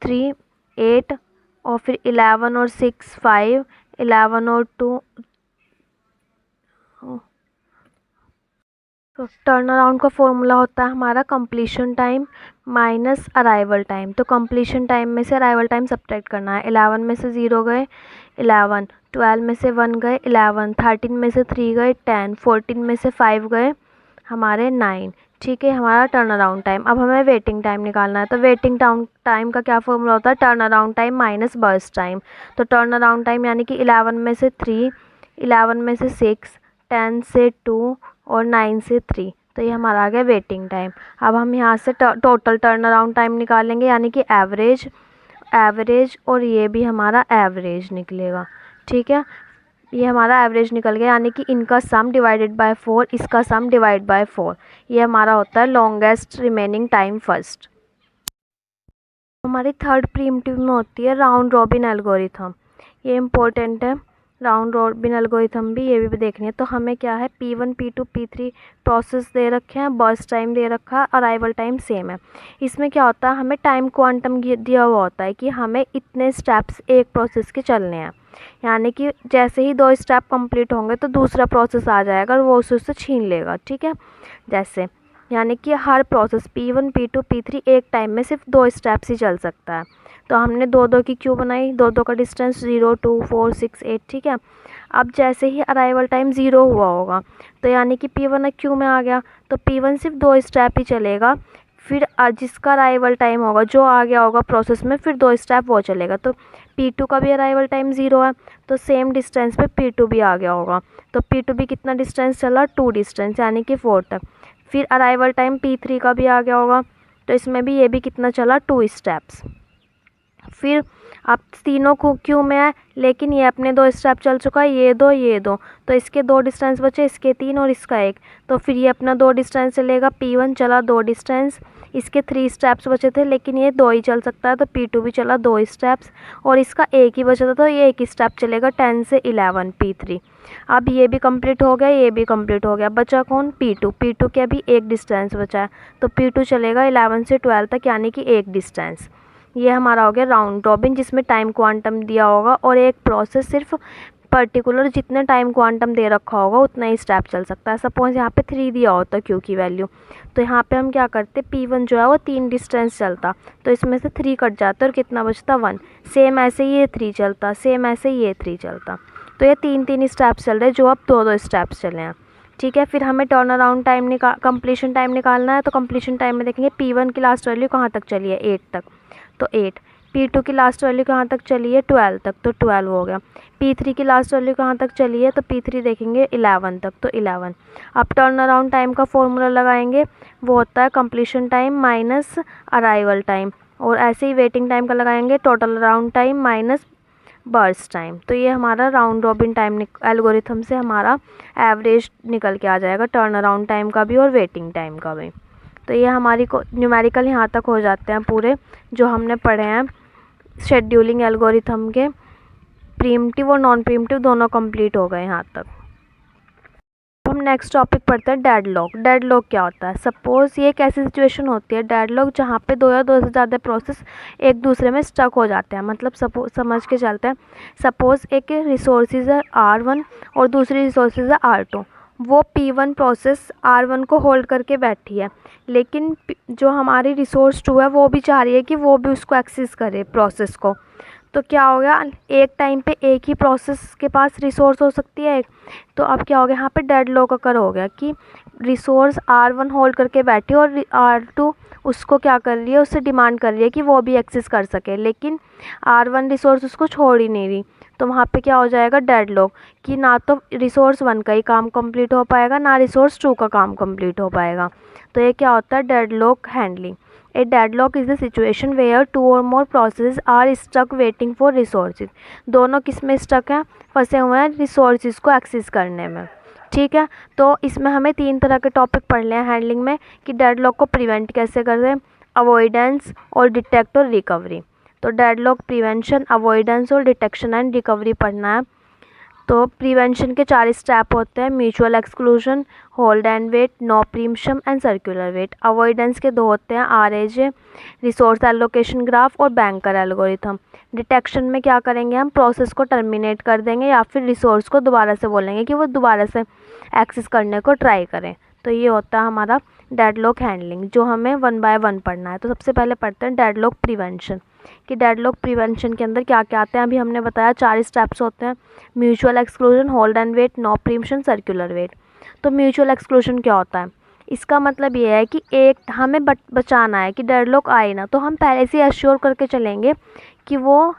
3 8 और फिर 11 और 6 5, 11 और 2, तो टर्न अराउंड का फॉर्मूला होता है हमारा completion time minus arrival time. तो कंप्लीशन टाइम में से अराइवल टाइम सब्ट्रैक्ट करना है, 11 में से 0 गए 11, 12 में से 1 गए 11, 13 में से 3 गए 10, 14 में से 5 गए हमारे 9। ठीक है, हमारा टर्न अराउंड टाइम। अब हमें वेटिंग टाइम निकालना है, तो वेटिंग टाइम का क्या फॉर्मूला होता है, turn around time minus burst time. तो टर्न अराउंड टाइम यानी कि 11 में से 3, 11 में से 6, 10 से 2 और 9 से 3, तो ये हमारा आ गया वेटिंग टाइम। अब हम यहाँ से टोटल टर्न अराउंड टाइम निकालेंगे, यानी कि एवरेज और ये भी हमारा एवरेज निकलेगा। ठीक है, ये हमारा एवरेज निकल गया, यानी कि इनका सम डिवाइडेड बाय 4, इसका सम डिवाइड बाय 4, ये हमारा होता है लॉन्गेस्ट रिमेनिंग टाइम फर्स्ट। हमारी थर्ड प्रीमिटिव में होती है राउंड रॉबिन एल्गोरिथम, ये इम्पोर्टेंट है। राउंड रॉबिन एल्गोरिथम भी ये भी देखनी है। तो हमें क्या है, P1 P2 P3 प्रोसेस दे रखे हैं, बर्स्ट टाइम दे रखा है, अराइवल टाइम सेम है। इसमें क्या होता है, हमें टाइम क्वांटम दिया हुआ होता है कि हमें इतने स्टेप्स एक प्रोसेस के चलने हैं, यानी कि जैसे ही 2 स्टेप कंप्लीट होंगे तो दूसरा प्रोसेस आ जाएगा और वो उससे छीन लेगा। ठीक है, जैसे यानी कि हर प्रोसेस P1 P2 P3 एक टाइम में सिर्फ 2 स्टेप्स ही चल सकता है। तो हमने 2-2 की क्यू बनाई, 2-2 का डिस्टेंस 0 2 4 6 8। ठीक है, अब जैसे ही अराइवल टाइम 0 हुआ होगा तो यानी कि P1 क्यू में आ गया, तो P1 सिर्फ 2 स्टेप ही चलेगा। फिर जिसका अराइवल टाइम होगा, जो आ गया होगा प्रोसेस में, फिर 2 स्टेप वो चलेगा। तो P2 का भी अराइवल टाइम 0 है, तो सेम डिस्टेंस पे P2 भी आ गया होगा। तो P2 भी कितना डिस्टेंस चला, 2 डिस्टेंस, यानी कि 4 तक। फिर अराइवल टाइम P3 का भी आ गया होगा, तो इसमें भी ये भी कितना चला, 2 स्टेप्स। फिर अब तीनों को क्यू में है, लेकिन ये अपने 2 स्टेप चल चुका है, ये 2, तो इसके 2 डिस्टेंस बचे, इसके 3 और इसका 1। तो फिर ये अपना 2 डिस्टेंस चलेगा, P1 चला 2 डिस्टेंस, इसके 3 स्टेप्स बचे थे लेकिन ये 2 ही चल सकता है, तो P2 भी चला 2 स्टेप्स, और इसका 1 ही बचा था तो ये 1 ही स्टेप चलेगा, 10 से 11 P3। अब ये भी कंप्लीट हो गया, ये भी कंप्लीट हो गया, बचा कौन, P2 के अभी 1 डिस्टेंस बचा है, तो P2 चलेगा 11 से 12 तक, यानी कि 1 डिस्टेंस। ये हमारा हो गया राउंड रॉबिन, जिसमें टाइम क्वांटम दिया होगा और एक प्रोसेस सिर्फ पर्टिकुलर जितने टाइम क्वांटम दे रखा होगा उतना ही स्टेप चल सकता है। सपोज यहाँ पे 3 दिया होता क्यू की वैल्यू, तो यहाँ पे हम क्या करते, P1 जो है वो 3 डिस्टेंस चलता, तो इसमें से 3 कट जाता और कितना बचता, 1। सेम ऐसे ये 3 चलता, सेम ऐसे ये 3 चलता, तो ये 3 स्टेप्स चल रहे, जो अब 2 स्टेप्स चले हैं। ठीक है, फिर हमें turn around time completion time निकालना है। तो कंप्लीशन टाइम में देखेंगे P1 की लास्ट वैल्यू कहाँ तक चली है, 8 तक, तो 8। P2 की लास्ट वैल्यू कहाँ तक चली है, 12 तक, तो 12 हो गया। P3 की लास्ट वैल्यू कहाँ तक चली है, तो P3 देखेंगे 11 तक, तो 11। अब टर्न अराउंड टाइम का फॉर्मूला लगाएंगे, वो होता है completion time minus arrival time, और ऐसे ही वेटिंग टाइम का लगाएंगे, total around time minus burst time. तो ये हमारा राउंड रॉबिन टाइम एल्गोरिथम से हमारा एवरेज निकल के आ जाएगा, टर्न अराउंड टाइम का भी और वेटिंग टाइम का भी। तो ये हमारी न्यूमेरिकल यहाँ तक हो जाते हैं पूरे, जो हमने पढ़े हैं शेड्यूलिंग एल्गोरिथम के। प्रीम्प्टिव और नॉन प्रीम्प्टिव दोनों कंप्लीट हो गए यहाँ तक। हम नेक्स्ट टॉपिक पढ़ते हैं डेडलॉक। डेडलॉक क्या होता है, सपोज़ ये एक ऐसी सिचुएशन होती है डेडलॉक, जहाँ पे 2 या 2 से ज़्यादा प्रोसेस एक दूसरे में स्टक हो जाते हैं। मतलब समझ के चलते हैं, सपोज़ एक रिसोर्सेज है R1 और दूसरी रिसोर्सेज है R2, वो P1 प्रोसेस R1 को होल्ड करके बैठी है, लेकिन जो हमारी रिसोर्स 2 है वो भी चाह रही है कि वो भी उसको एक्सेस करे प्रोसेस को। तो क्या हो गया, एक टाइम पे एक ही प्रोसेस के पास रिसोर्स हो सकती है एक। तो अब क्या हो गया, यहाँ पे डेडलॉक अकर हो गया कि रिसोर्स R1 होल्ड करके बैठी और R2 उसको क्या कर रही है, उससे डिमांड कर रही है कि वो भी एक्सेस कर सके, लेकिन R1 रिसोर्स उसको छोड़ ही नहीं रही। तो वहाँ पे क्या हो जाएगा, डेडलॉक, कि ना तो रिसोर्स 1 का ही काम कंप्लीट हो पाएगा, ना रिसोर्स 2 का काम कंप्लीट हो पाएगा। तो ये क्या होता है, deadlock handling. A deadlock is the situation where 2 or more process are stuck waiting for resources. दोनों किस में स्टक हैं, फंसे हुए हैं रिसोर्सेज को एक्सेस करने में। ठीक है, तो इसमें हमें 3 तरह के टॉपिक पढ़ लिए हैं हैंडलिंग में, कि डेडलॉक को प्रिवेंट कैसे करते हैं, अवॉइडेंस और डिटेक्ट और रिकवरी। तो डेडलॉक प्रिवेंशन, अवॉइडेंस और डिटेक्शन एंड रिकवरी पढ़ना है। तो प्रिवेंशन के 4 स्टेप होते हैं, mutual exclusion, hold and wait, no preemption and circular wait. Avoidance के 2 होते हैं, RAJ, रिसोर्स एलोकेशन ग्राफ और बैंकर एल्गोरिथम। डिटेक्शन में क्या करेंगे, हम प्रोसेस को टर्मिनेट कर देंगे या फिर रिसोर्स को दोबारा से बोलेंगे कि वो दोबारा से एक्सेस करने को ट्राई करें। तो ये होता है हमारा डेडलॉक हैंडलिंग, जो हमें 1 बाय 1 पढ़ना है। तो सबसे पहले पढ़ते हैं डेडलॉक प्रिवेंशन, कि डेडलॉक प्रिवेंशन के अंदर क्या क्या आते हैं। अभी हमने बताया 4 स्टेप्स होते हैं, mutual exclusion, hold and wait, no preemption, circular wait. तो म्यूचुअल एक्सक्लूजन क्या होता है, इसका मतलब ये है कि एक हमें बचाना है कि डेडलॉक आए ना, तो हम पहले से एश्योर करके चलेंगे कि वो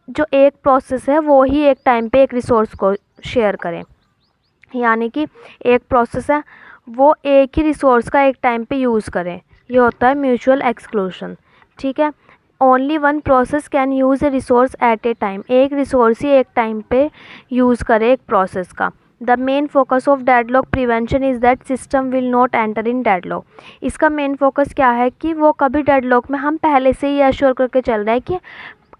जो एक प्रोसेस है वो ही एक टाइम पे एक रिसोर्स को शेयर करें, यानी कि एक प्रोसेस है वो एक ही रिसोर्स का एक टाइम पे यूज़ करें। ये होता है म्यूचुअल एक्सक्लूजन। ठीक है, only 1 process can use A resource at A time. एक रिसोर्स ही एक टाइम पे यूज़ करे एक प्रोसेस का। The main focus of deadlock prevention is that system will not enter in deadlock. इसका मेन फोकस क्या है कि वो कभी डेडलॉक में, हम पहले से ही एश्योर करके चल रहे हैं कि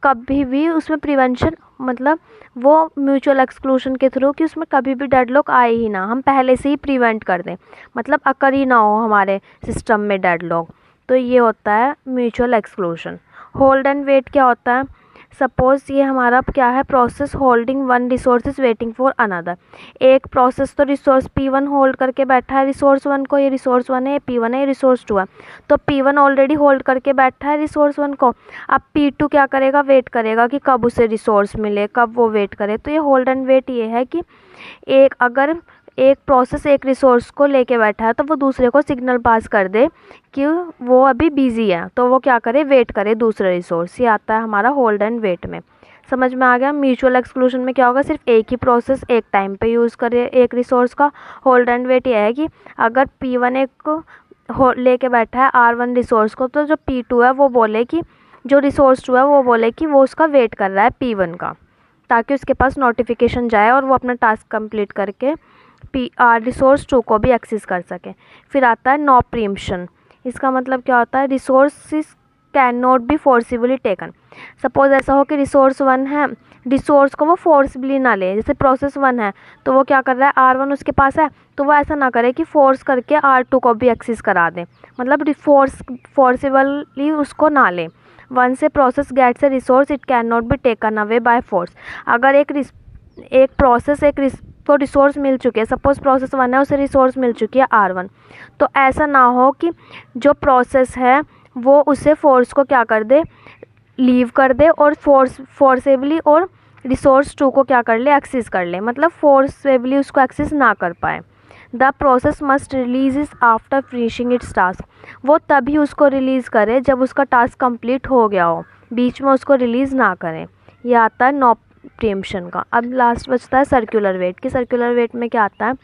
कभी भी उसमें प्रिवेंशन, मतलब वो म्यूचुअल एक्सक्लूजन के थ्रू कि उसमें कभी भी डेडलॉक आए ही ना, हम पहले से ही प्रिवेंट कर दें, मतलब अकर ही ना हो हमारे सिस्टम में डेडलॉक। तो ये होता है mutual exclusion. Hold and wait क्या होता है, सपोज़ ये हमारा क्या है, process holding 1 resource is waiting for another. एक प्रोसेस तो रिसोर्स P1 होल्ड करके बैठा है रिसोर्स 1 को, ये रिसोर्स 1 है, ये P1 है, ये रिसोर्स 2 है। तो P1 ऑलरेडी होल्ड करके बैठा है रिसोर्स 1 को। अब P2 क्या करेगा, वेट करेगा कि कब उसे रिसोर्स मिले, कब वो वेट करे। तो ये होल्ड एंड वेट ये है कि अगर एक प्रोसेस एक रिसोर्स को लेके बैठा है तो वो दूसरे को सिग्नल पास कर दे कि वो अभी बिजी है, तो वो क्या करे, वेट करे दूसरे रिसोर्स। ये आता है हमारा होल्ड एंड वेट में। समझ में आ गया। म्यूचुअल एक्सक्लूजन में क्या होगा, सिर्फ एक ही प्रोसेस एक टाइम पे यूज़ करे एक रिसोर्स का। होल्ड एंड वेट ये है कि अगर P1 एक को लेके बैठा है R1 रिसोर्स को, तो जो P2 है वो बोले कि, जो रिसोर्स 2 है वो बोले कि वो उसका वेट कर रहा है P1 का, ताकि उसके पास नोटिफिकेशन जाए और वो अपना टास्क कंप्लीट करके रिसोर्स 2 को भी एक्सेस कर सके। फिर आता है नो प्रीम्पशन। इसका मतलब क्या होता है, resource can not B forcibly taken. Suppose ऐसा हो कि रिसोर्स 1 है, रिसोर्स को वो फोर्सबली ना ले। जैसे प्रोसेस 1 है तो वो क्या कर रहा है, R1 उसके पास है, तो वो ऐसा ना करे कि फोर्स करके R2 को भी एक्सेस करा दे, मतलब फोर्सिबली उसको ना ले। Once process gets a resource it can not be taken away by force. अगर एक प्रोसेस को रिसोर्स मिल चुके हैं, सपोज प्रोसेस 1 है उसे रिसोर्स मिल चुकी है R1, तो ऐसा ना हो कि जो प्रोसेस है वो उसे फोर्स को क्या कर दे, लीव कर दे, और फोर्सेबली और रिसोर्स 2 को क्या कर ले, एक्सेस कर ले, मतलब फोर्सेबली उसको एक्सेस ना कर पाए। The process must release is after finishing it's task. वो तभी उसको रिलीज़ करे जब उसका टास्क कंप्लीट हो गया हो, बीच में उसको रिलीज़ ना करें। यह आता है नो प्रीम्पशन का। अब लास्ट बचता है सर्कुलर वेट। कि सर्कुलर वेट में क्या आता है,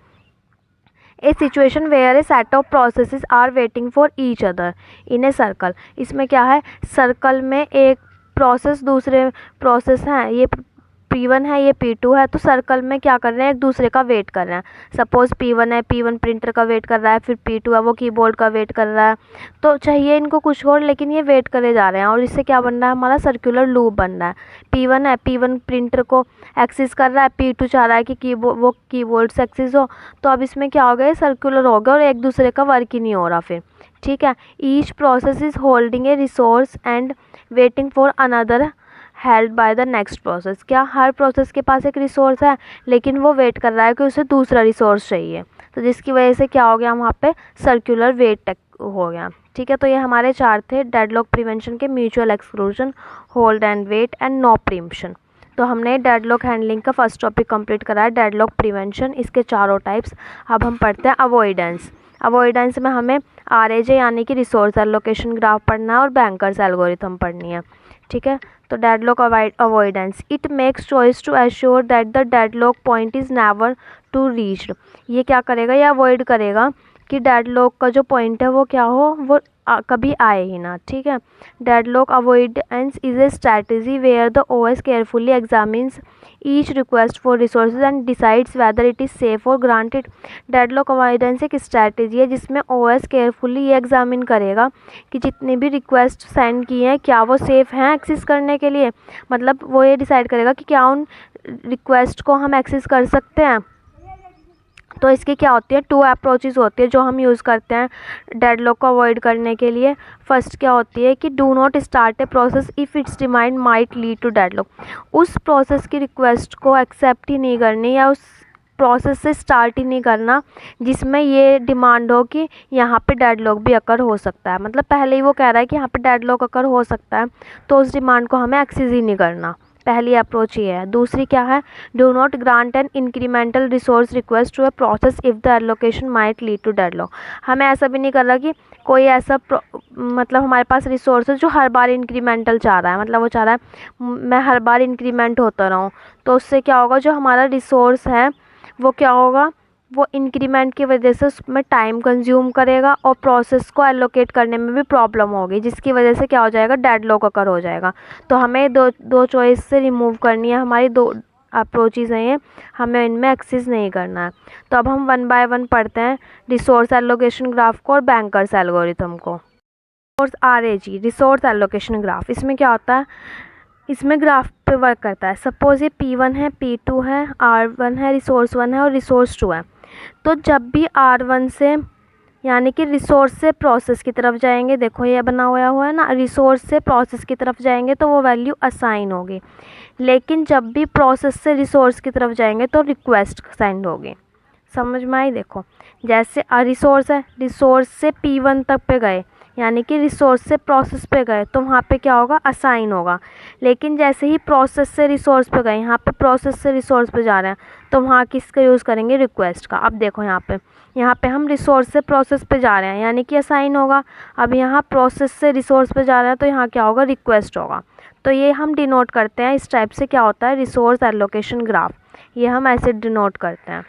a situation where a set of processes are waiting for each other in a circle. इसमें क्या है, सर्कल में एक प्रोसेस दूसरे प्रोसेस हैं, ये P1 है, ये P2 है, तो सर्कल में क्या कर रहे हैं, एक दूसरे का वेट कर रहे हैं। सपोज़ P1 है, P1 प्रिंटर का वेट कर रहा है, फिर P2 है वो कीबोर्ड का वेट कर रहा है। तो चाहिए इनको कुछ और, लेकिन ये वेट करे जा रहे हैं, और इससे क्या बन रहा है, हमारा सर्कुलर लूप बन रहा है। P1 है, P1 प्रिंटर को एक्सेस कर रहा है, P2 चाह रहा है कि वो कीबोर्ड से एक्सेस हो। तो अब इसमें क्या हो गया, सर्कुलर हो गया और एक दूसरे का वर्क ही नहीं हो रहा फिर। ठीक है, each process is holding A resource and waiting for another held by the next process. क्या हर प्रोसेस के पास एक रिसोर्स है, लेकिन वो वेट कर रहा है कि उसे दूसरा रिसोर्स चाहिए, तो जिसकी वजह से क्या हो गया, वहाँ पे सर्कुलर वेट हो गया। ठीक है, तो ये हमारे 4 थे डेडलॉक प्रिवेंशन के, mutual exclusion, hold and wait and no preemption. तो हमने डेडलॉक हैंडलिंग का फर्स्ट टॉपिक कंप्लीट करा है, डेडलॉक प्रिवेंशन, इसके चारों टाइप्स। अब हम पढ़ते हैं अवॉइडेंस। अवॉइडेंस में हमें RAJ यानी कि रिसोर्स एलोकेशन ग्राफ पढ़ना है और बैंकर्स एल्गोरिथम पढ़नी है। ठीक है, तो deadlock avoidance, it makes choice to assure that the deadlock point is never to reached. ये क्या करेगा, ये अवॉइड करेगा कि डेडलॉक का जो पॉइंट है वो क्या हो, वो कभी आए ही ना। ठीक है, deadlock avoidance is a strategy where the OS carefully examines each request for resources and decides whether it is safe or granted. Deadlock avoidance एक स्ट्रैटेजी है जिसमें OS केयरफुली ये एग्जामिन करेगा कि जितने भी रिक्वेस्ट सेंड किए हैं क्या वो सेफ़ हैं एक्सेस करने के लिए, मतलब वो ये डिसाइड करेगा कि क्या उन रिक्वेस्ट को हम एक्सेस कर सकते हैं। तो इसकी क्या होती है, 2 अप्रोचेज़ होती है जो हम यूज़ करते हैं डेडलॉक को अवॉइड करने के लिए। फर्स्ट क्या होती है कि do not start a process if its demand might lead to deadlock. उस प्रोसेस की रिक्वेस्ट को एक्सेप्ट ही नहीं करनी या उस प्रोसेस से स्टार्ट ही नहीं करना जिसमें ये डिमांड हो कि यहाँ पे डेडलॉक भी अकर हो सकता है। मतलब पहले ही वो कह रहा है कि यहाँ पे डेडलॉक अकर हो सकता है, तो उस डिमांड को हमें एक्सेस ही नहीं करना। पहली अप्रोच ये है। दूसरी क्या है, do not grant an incremental resource request to a process if the allocation might lead to deadlock. हमें ऐसा भी नहीं कर रहा कि कोई ऐसा मतलब हमारे पास रिसोर्स है जो हर बार इंक्रीमेंटल चाह रहा है, मतलब वो चाह रहा है मैं हर बार इंक्रीमेंट होता रहूँ, तो उससे क्या होगा, जो हमारा रिसोर्स है वो क्या होगा, वो इंक्रीमेंट की वजह से उसमें टाइम कंज्यूम करेगा और प्रोसेस को एलोकेट करने में भी प्रॉब्लम होगी, जिसकी वजह से क्या हो जाएगा, डेडलॉक अकर हो जाएगा। तो हमें दो चॉइस से रिमूव करनी है, हमारी 2 अप्रोचेज़ हैं ये, हमें इनमें एक्सेस नहीं करना है। तो अब हम 1 बाय 1 पढ़ते हैं रिसोर्स एलोकेशन ग्राफ को और बैंकर्स एल्गोरिथम को। RAG रिसोर्स एलोकेशन ग्राफ, इसमें क्या होता है, इसमें ग्राफ पे वर्क करता है। सपोज़ ये P1 है, P2 है, R1 है, रिसोर्स 1 है और रिसोर्स 2 है। तो जब भी R1 से यानी कि रिसोर्स से प्रोसेस की तरफ जाएंगे, देखो ये बना हुआ है ना, रिसोर्स से प्रोसेस की तरफ जाएंगे तो वो वैल्यू असाइन होगी, लेकिन जब भी प्रोसेस से रिसोर्स की तरफ जाएंगे तो रिक्वेस्ट सेंड होगी। समझ में आई? देखो जैसे रिसोर्स है, रिसोर्स से P1 तक पे गए यानी कि रिसोर्स से प्रोसेस पे गए तो वहाँ पे क्या होगा, असाइन होगा। लेकिन जैसे ही प्रोसेस से रिसोर्स पे गए, यहाँ पे प्रोसेस से रिसोर्स पे जा रहे हैं तो वहाँ किसका यूज़ करेंगे, रिक्वेस्ट का। अब देखो यहाँ पे हम रिसोर्स से प्रोसेस पे जा रहे हैं यानी कि असाइन होगा। अब यहाँ प्रोसेस से रिसोर्स पे जा रहे हैं तो यहाँ क्या होगा, रिक्वेस्ट होगा। तो ये हम डिनोट करते हैं इस टाइप से, क्या होता है, रिसोर्स एलोकेशन ग्राफ, ये हम ऐसे डिनोट करते हैं।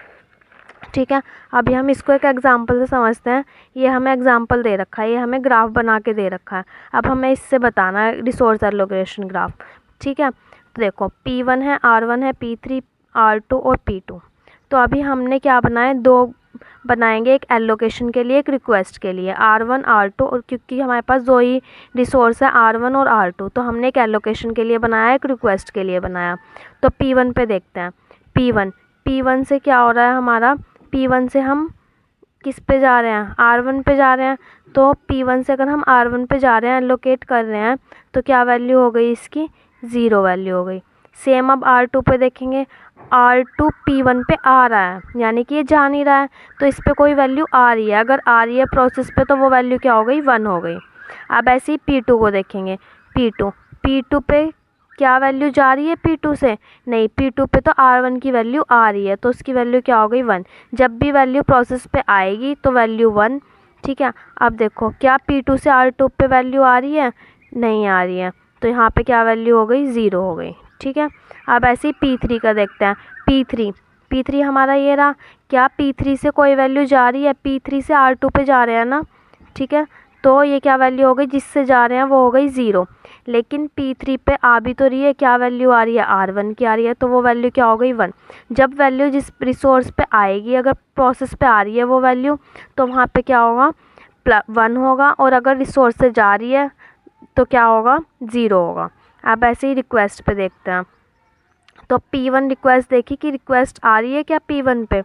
ठीक है, अभी हम इसको एक एग्जांपल से समझते हैं। ये हमें एग्जांपल दे रखा है, ये हमें ग्राफ बना के दे रखा है। अब हमें इससे बताना है रिसोर्स एलोकेशन ग्राफ। ठीक है, तो देखो P1 है, R1 है, P3, R2 और P2। तो अभी हमने क्या बनाया, 2 बनाएंगे, एक एलोकेशन के लिए, एक रिक्वेस्ट के लिए, R1 R2, और क्योंकि हमारे पास 2 ही रिसोर्स है R1 और R2, तो हमने एक एलोकेशन के लिए बनाया, एक रिक्वेस्ट के लिए बनाया। तो P1 पे देखते हैं। P1 से क्या हो रहा है हमारा, P1 से हम किस पे जा रहे हैं, R1 पे जा रहे हैं। तो P1 से अगर हम R1 पे जा रहे हैं, एलोकेट कर रहे हैं, तो क्या वैल्यू हो गई इसकी, 0 वैल्यू हो गई। सेम अब R2 पे देखेंगे, R2 P1 पे आ रहा है यानी कि ये जा नहीं रहा है, तो इस पर कोई वैल्यू आ रही है, अगर आ रही है प्रोसेस पे तो वो वैल्यू क्या हो गई, 1 हो गई। अब ऐसे ही P2 को देखेंगे, P2 पे क्या वैल्यू जा रही है P2 से, नहीं, P2 पे तो R1 की वैल्यू आ रही है, तो उसकी वैल्यू क्या हो गई, 1। जब भी वैल्यू प्रोसेस पे आएगी तो वैल्यू 1। ठीक है, अब देखो क्या P2 से R2 पे वैल्यू आ रही है, नहीं आ रही है, तो यहाँ पे क्या वैल्यू हो गई, 0 हो गई। ठीक है, अब ऐसे ही P3 का देखते हैं। P3 हमारा ये रहा, क्या P3 से कोई वैल्यू जा रही है, P3 से R2 पे जा रहे हैं ना। ठीक है, तो ये क्या वैल्यू हो गई, जिससे जा रहे हैं वो हो गई 0। लेकिन P3 पे आ भी तो रही है, क्या वैल्यू आ रही है, R1 की आ रही है, तो वो वैल्यू क्या हो गई, 1। जब वैल्यू जिस रिसोर्स पे आएगी, अगर प्रोसेस पे आ रही है वो वैल्यू, तो वहाँ पे क्या होगा, 1 होगा, और अगर रिसोर्स से जा रही है तो क्या होगा, 0 होगा। अब ऐसे ही रिक्वेस्ट पे देखते हैं। तो P1 रिक्वेस्ट देखी कि रिक्वेस्ट आ रही है क्या P1 पे,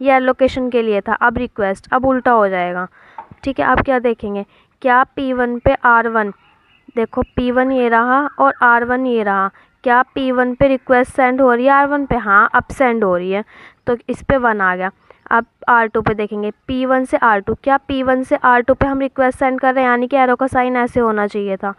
ये एलोकेशन के लिए था, अब रिक्वेस्ट, अब उल्टा हो जाएगा। ठीक है, अब क्या देखेंगे, क्या P1 पे R1, देखो P1 ये रहा और R1 ये रहा, क्या P1 पे रिक्वेस्ट सेंड हो रही है R1 पे? हाँ, अब सेंड हो रही है, तो इस पे 1 आ गया। अब R2 पे देखेंगे, P1 से R2, क्या P1 से R2 पे हम रिक्वेस्ट सेंड कर रहे हैं, यानी कि एरो का साइन ऐसे होना चाहिए था।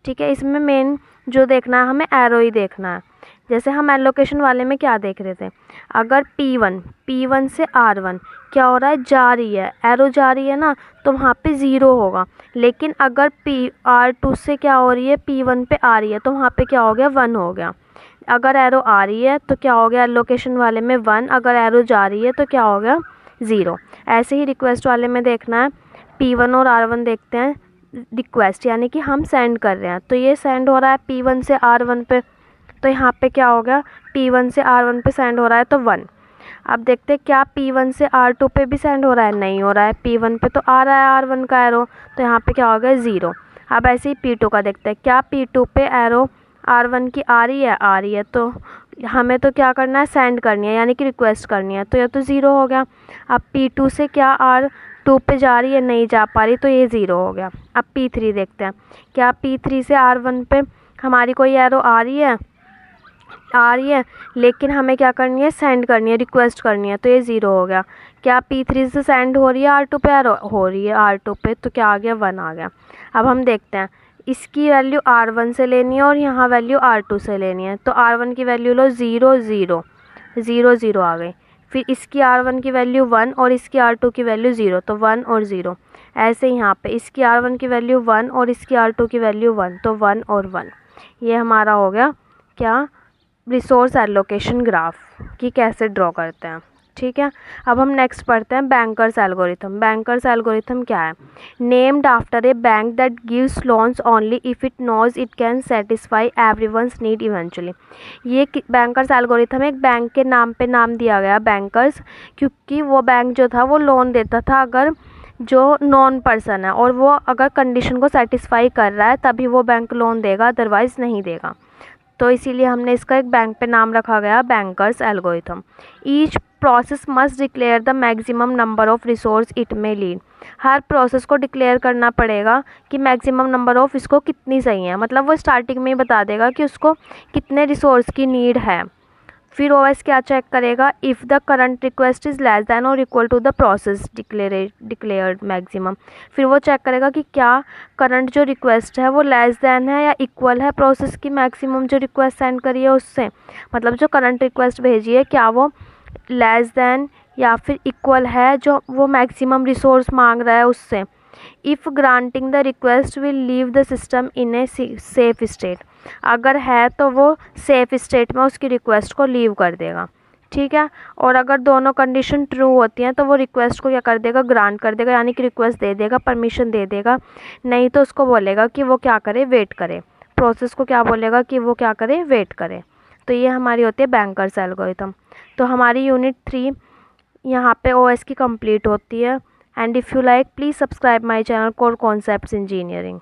ठीक है, इसमें मेन जो देखना है हमें एरो ही देखना है। जैसे हम एलोकेशन वाले में क्या देख रहे थे, अगर P1 से R1 क्या हो रहा है, जा रही है, एरो जा रही है ना, तो वहाँ पे 0 होगा। लेकिन अगर R2 से क्या हो रही है, P1 पे आ रही है, तो वहाँ पे क्या हो गया, 1 हो गया। अगर एरो आ रही है तो क्या हो गया एलोकेशन वाले में 1, अगर एरो जा रही है तो क्या हो गया 0। ऐसे ही रिक्वेस्ट वाले में देखना है, P1 और R1 देखते हैं, रिक्वेस्ट यानी कि हम सेंड कर रहे हैं, तो ये सेंड हो रहा है P1 से R1 पे, तो यहाँ पे क्या हो गया, P1 से R1 पे सेंड हो रहा है तो 1। अब देखते हैं क्या P1 से R2 पे भी सेंड हो रहा है, नहीं हो रहा है। P1 पे तो आ रहा है R1 का एरो, तो यहाँ पे क्या हो गया 0। अब ऐसे ही P2 का देखते हैं, क्या P2 पे एरो R1 की आ रही है, तो हमें तो क्या करना है, सेंड करनी है, यानी कि रिक्वेस्ट करनी है, तो यह तो 0 हो गया। अब P2 से क्या R2 पे जा रही है, नहीं जा पा रही, तो ये 0 हो गया। अब P3 देखते हैं, क्या P3 से R1 पे हमारी कोई एरो आ रही है, लेकिन हमें क्या करनी है, सेंड करनी है, रिक्वेस्ट करनी है, तो ये 0 हो गया। क्या P3 से सेंड हो रही है R2 पे एरो, हो रही है R2 पे, तो क्या आ गया 1 आ गया। अब हम देखते हैं, इसकी वैल्यू R1 से लेनी है और यहाँ वैल्यू R2 से लेनी है, तो R1 की वैल्यू लो 0 0 0 0 आ गई। फिर इसकी R1 की वैल्यू 1 और इसकी R2 की वैल्यू 0, तो 1 और 0। ऐसे ही यहाँ पे इसकी R1 की वैल्यू 1 और इसकी R2 की वैल्यू 1, तो 1 और 1। ये हमारा हो गया क्या, रिसोर्स एलोकेशन ग्राफ की कैसे ड्रॉ करते हैं। ठीक है, अब हम नेक्स्ट पढ़ते हैं बैंकर्स एल्गोरिथम। बैंकर्स एल्गोरिथम क्या है, named after a bank that gives loans only if it knows it can satisfy everyone's need eventually. ये बैंकर्स एल्गोरिथम एक बैंक के नाम पे नाम दिया गया बैंकर्स, क्योंकि वो बैंक जो था वो लोन देता था अगर जो नॉन पर्सन है और वो अगर कंडीशन को सेटिस्फाई कर रहा है तभी वो बैंक लोन देगा, अदरवाइज़ नहीं देगा। तो इसीलिए हमने इसका एक बैंक पे नाम रखा गया bankers algorithm. Each process must declare the maximum number of resource it में लीड। हर प्रोसेस को डिक्लेयर करना पड़ेगा कि मैक्सिमम नंबर ऑफ इसको कितनी चाहिए है, मतलब वो स्टार्टिंग में ही बता देगा कि उसको कितने रिसोर्स की नीड है। फिर ओएस क्या चेक करेगा, if the current request is less than और equal to the process declared maximum. फिर वो चेक करेगा कि क्या करंट जो रिक्वेस्ट है वो लेस दैन है या इक्वल है प्रोसेस की मैक्सिमम जो रिक्वेस्ट सेंड करी है उससे, मतलब जो करंट रिक्वेस्ट भेजी है क्या वो लेस दैन या फिर इक्वल है जो वो मैक्सिमम रिसोर्स मांग रहा है उससे। If granting the request will leave the system in a safe state, अगर है तो वो सेफ स्टेट में उसकी रिक्वेस्ट को लीव कर देगा। ठीक है, और अगर दोनों कंडीशन ट्रू होती हैं तो वो रिक्वेस्ट को क्या कर देगा, ग्रांट कर देगा, यानी कि रिक्वेस्ट दे देगा, परमिशन दे देगा। नहीं तो उसको बोलेगा कि वो क्या करे, वेट करे, प्रोसेस को क्या बोलेगा कि वो क्या करे, वेट करे। तो ये हमारी होती है बैंकर्स एल्गोरिथम। तो हमारी यूनिट 3 यहाँ पे ओएस की कंप्लीट होती है। And if you like please subscribe my channel core concepts engineering.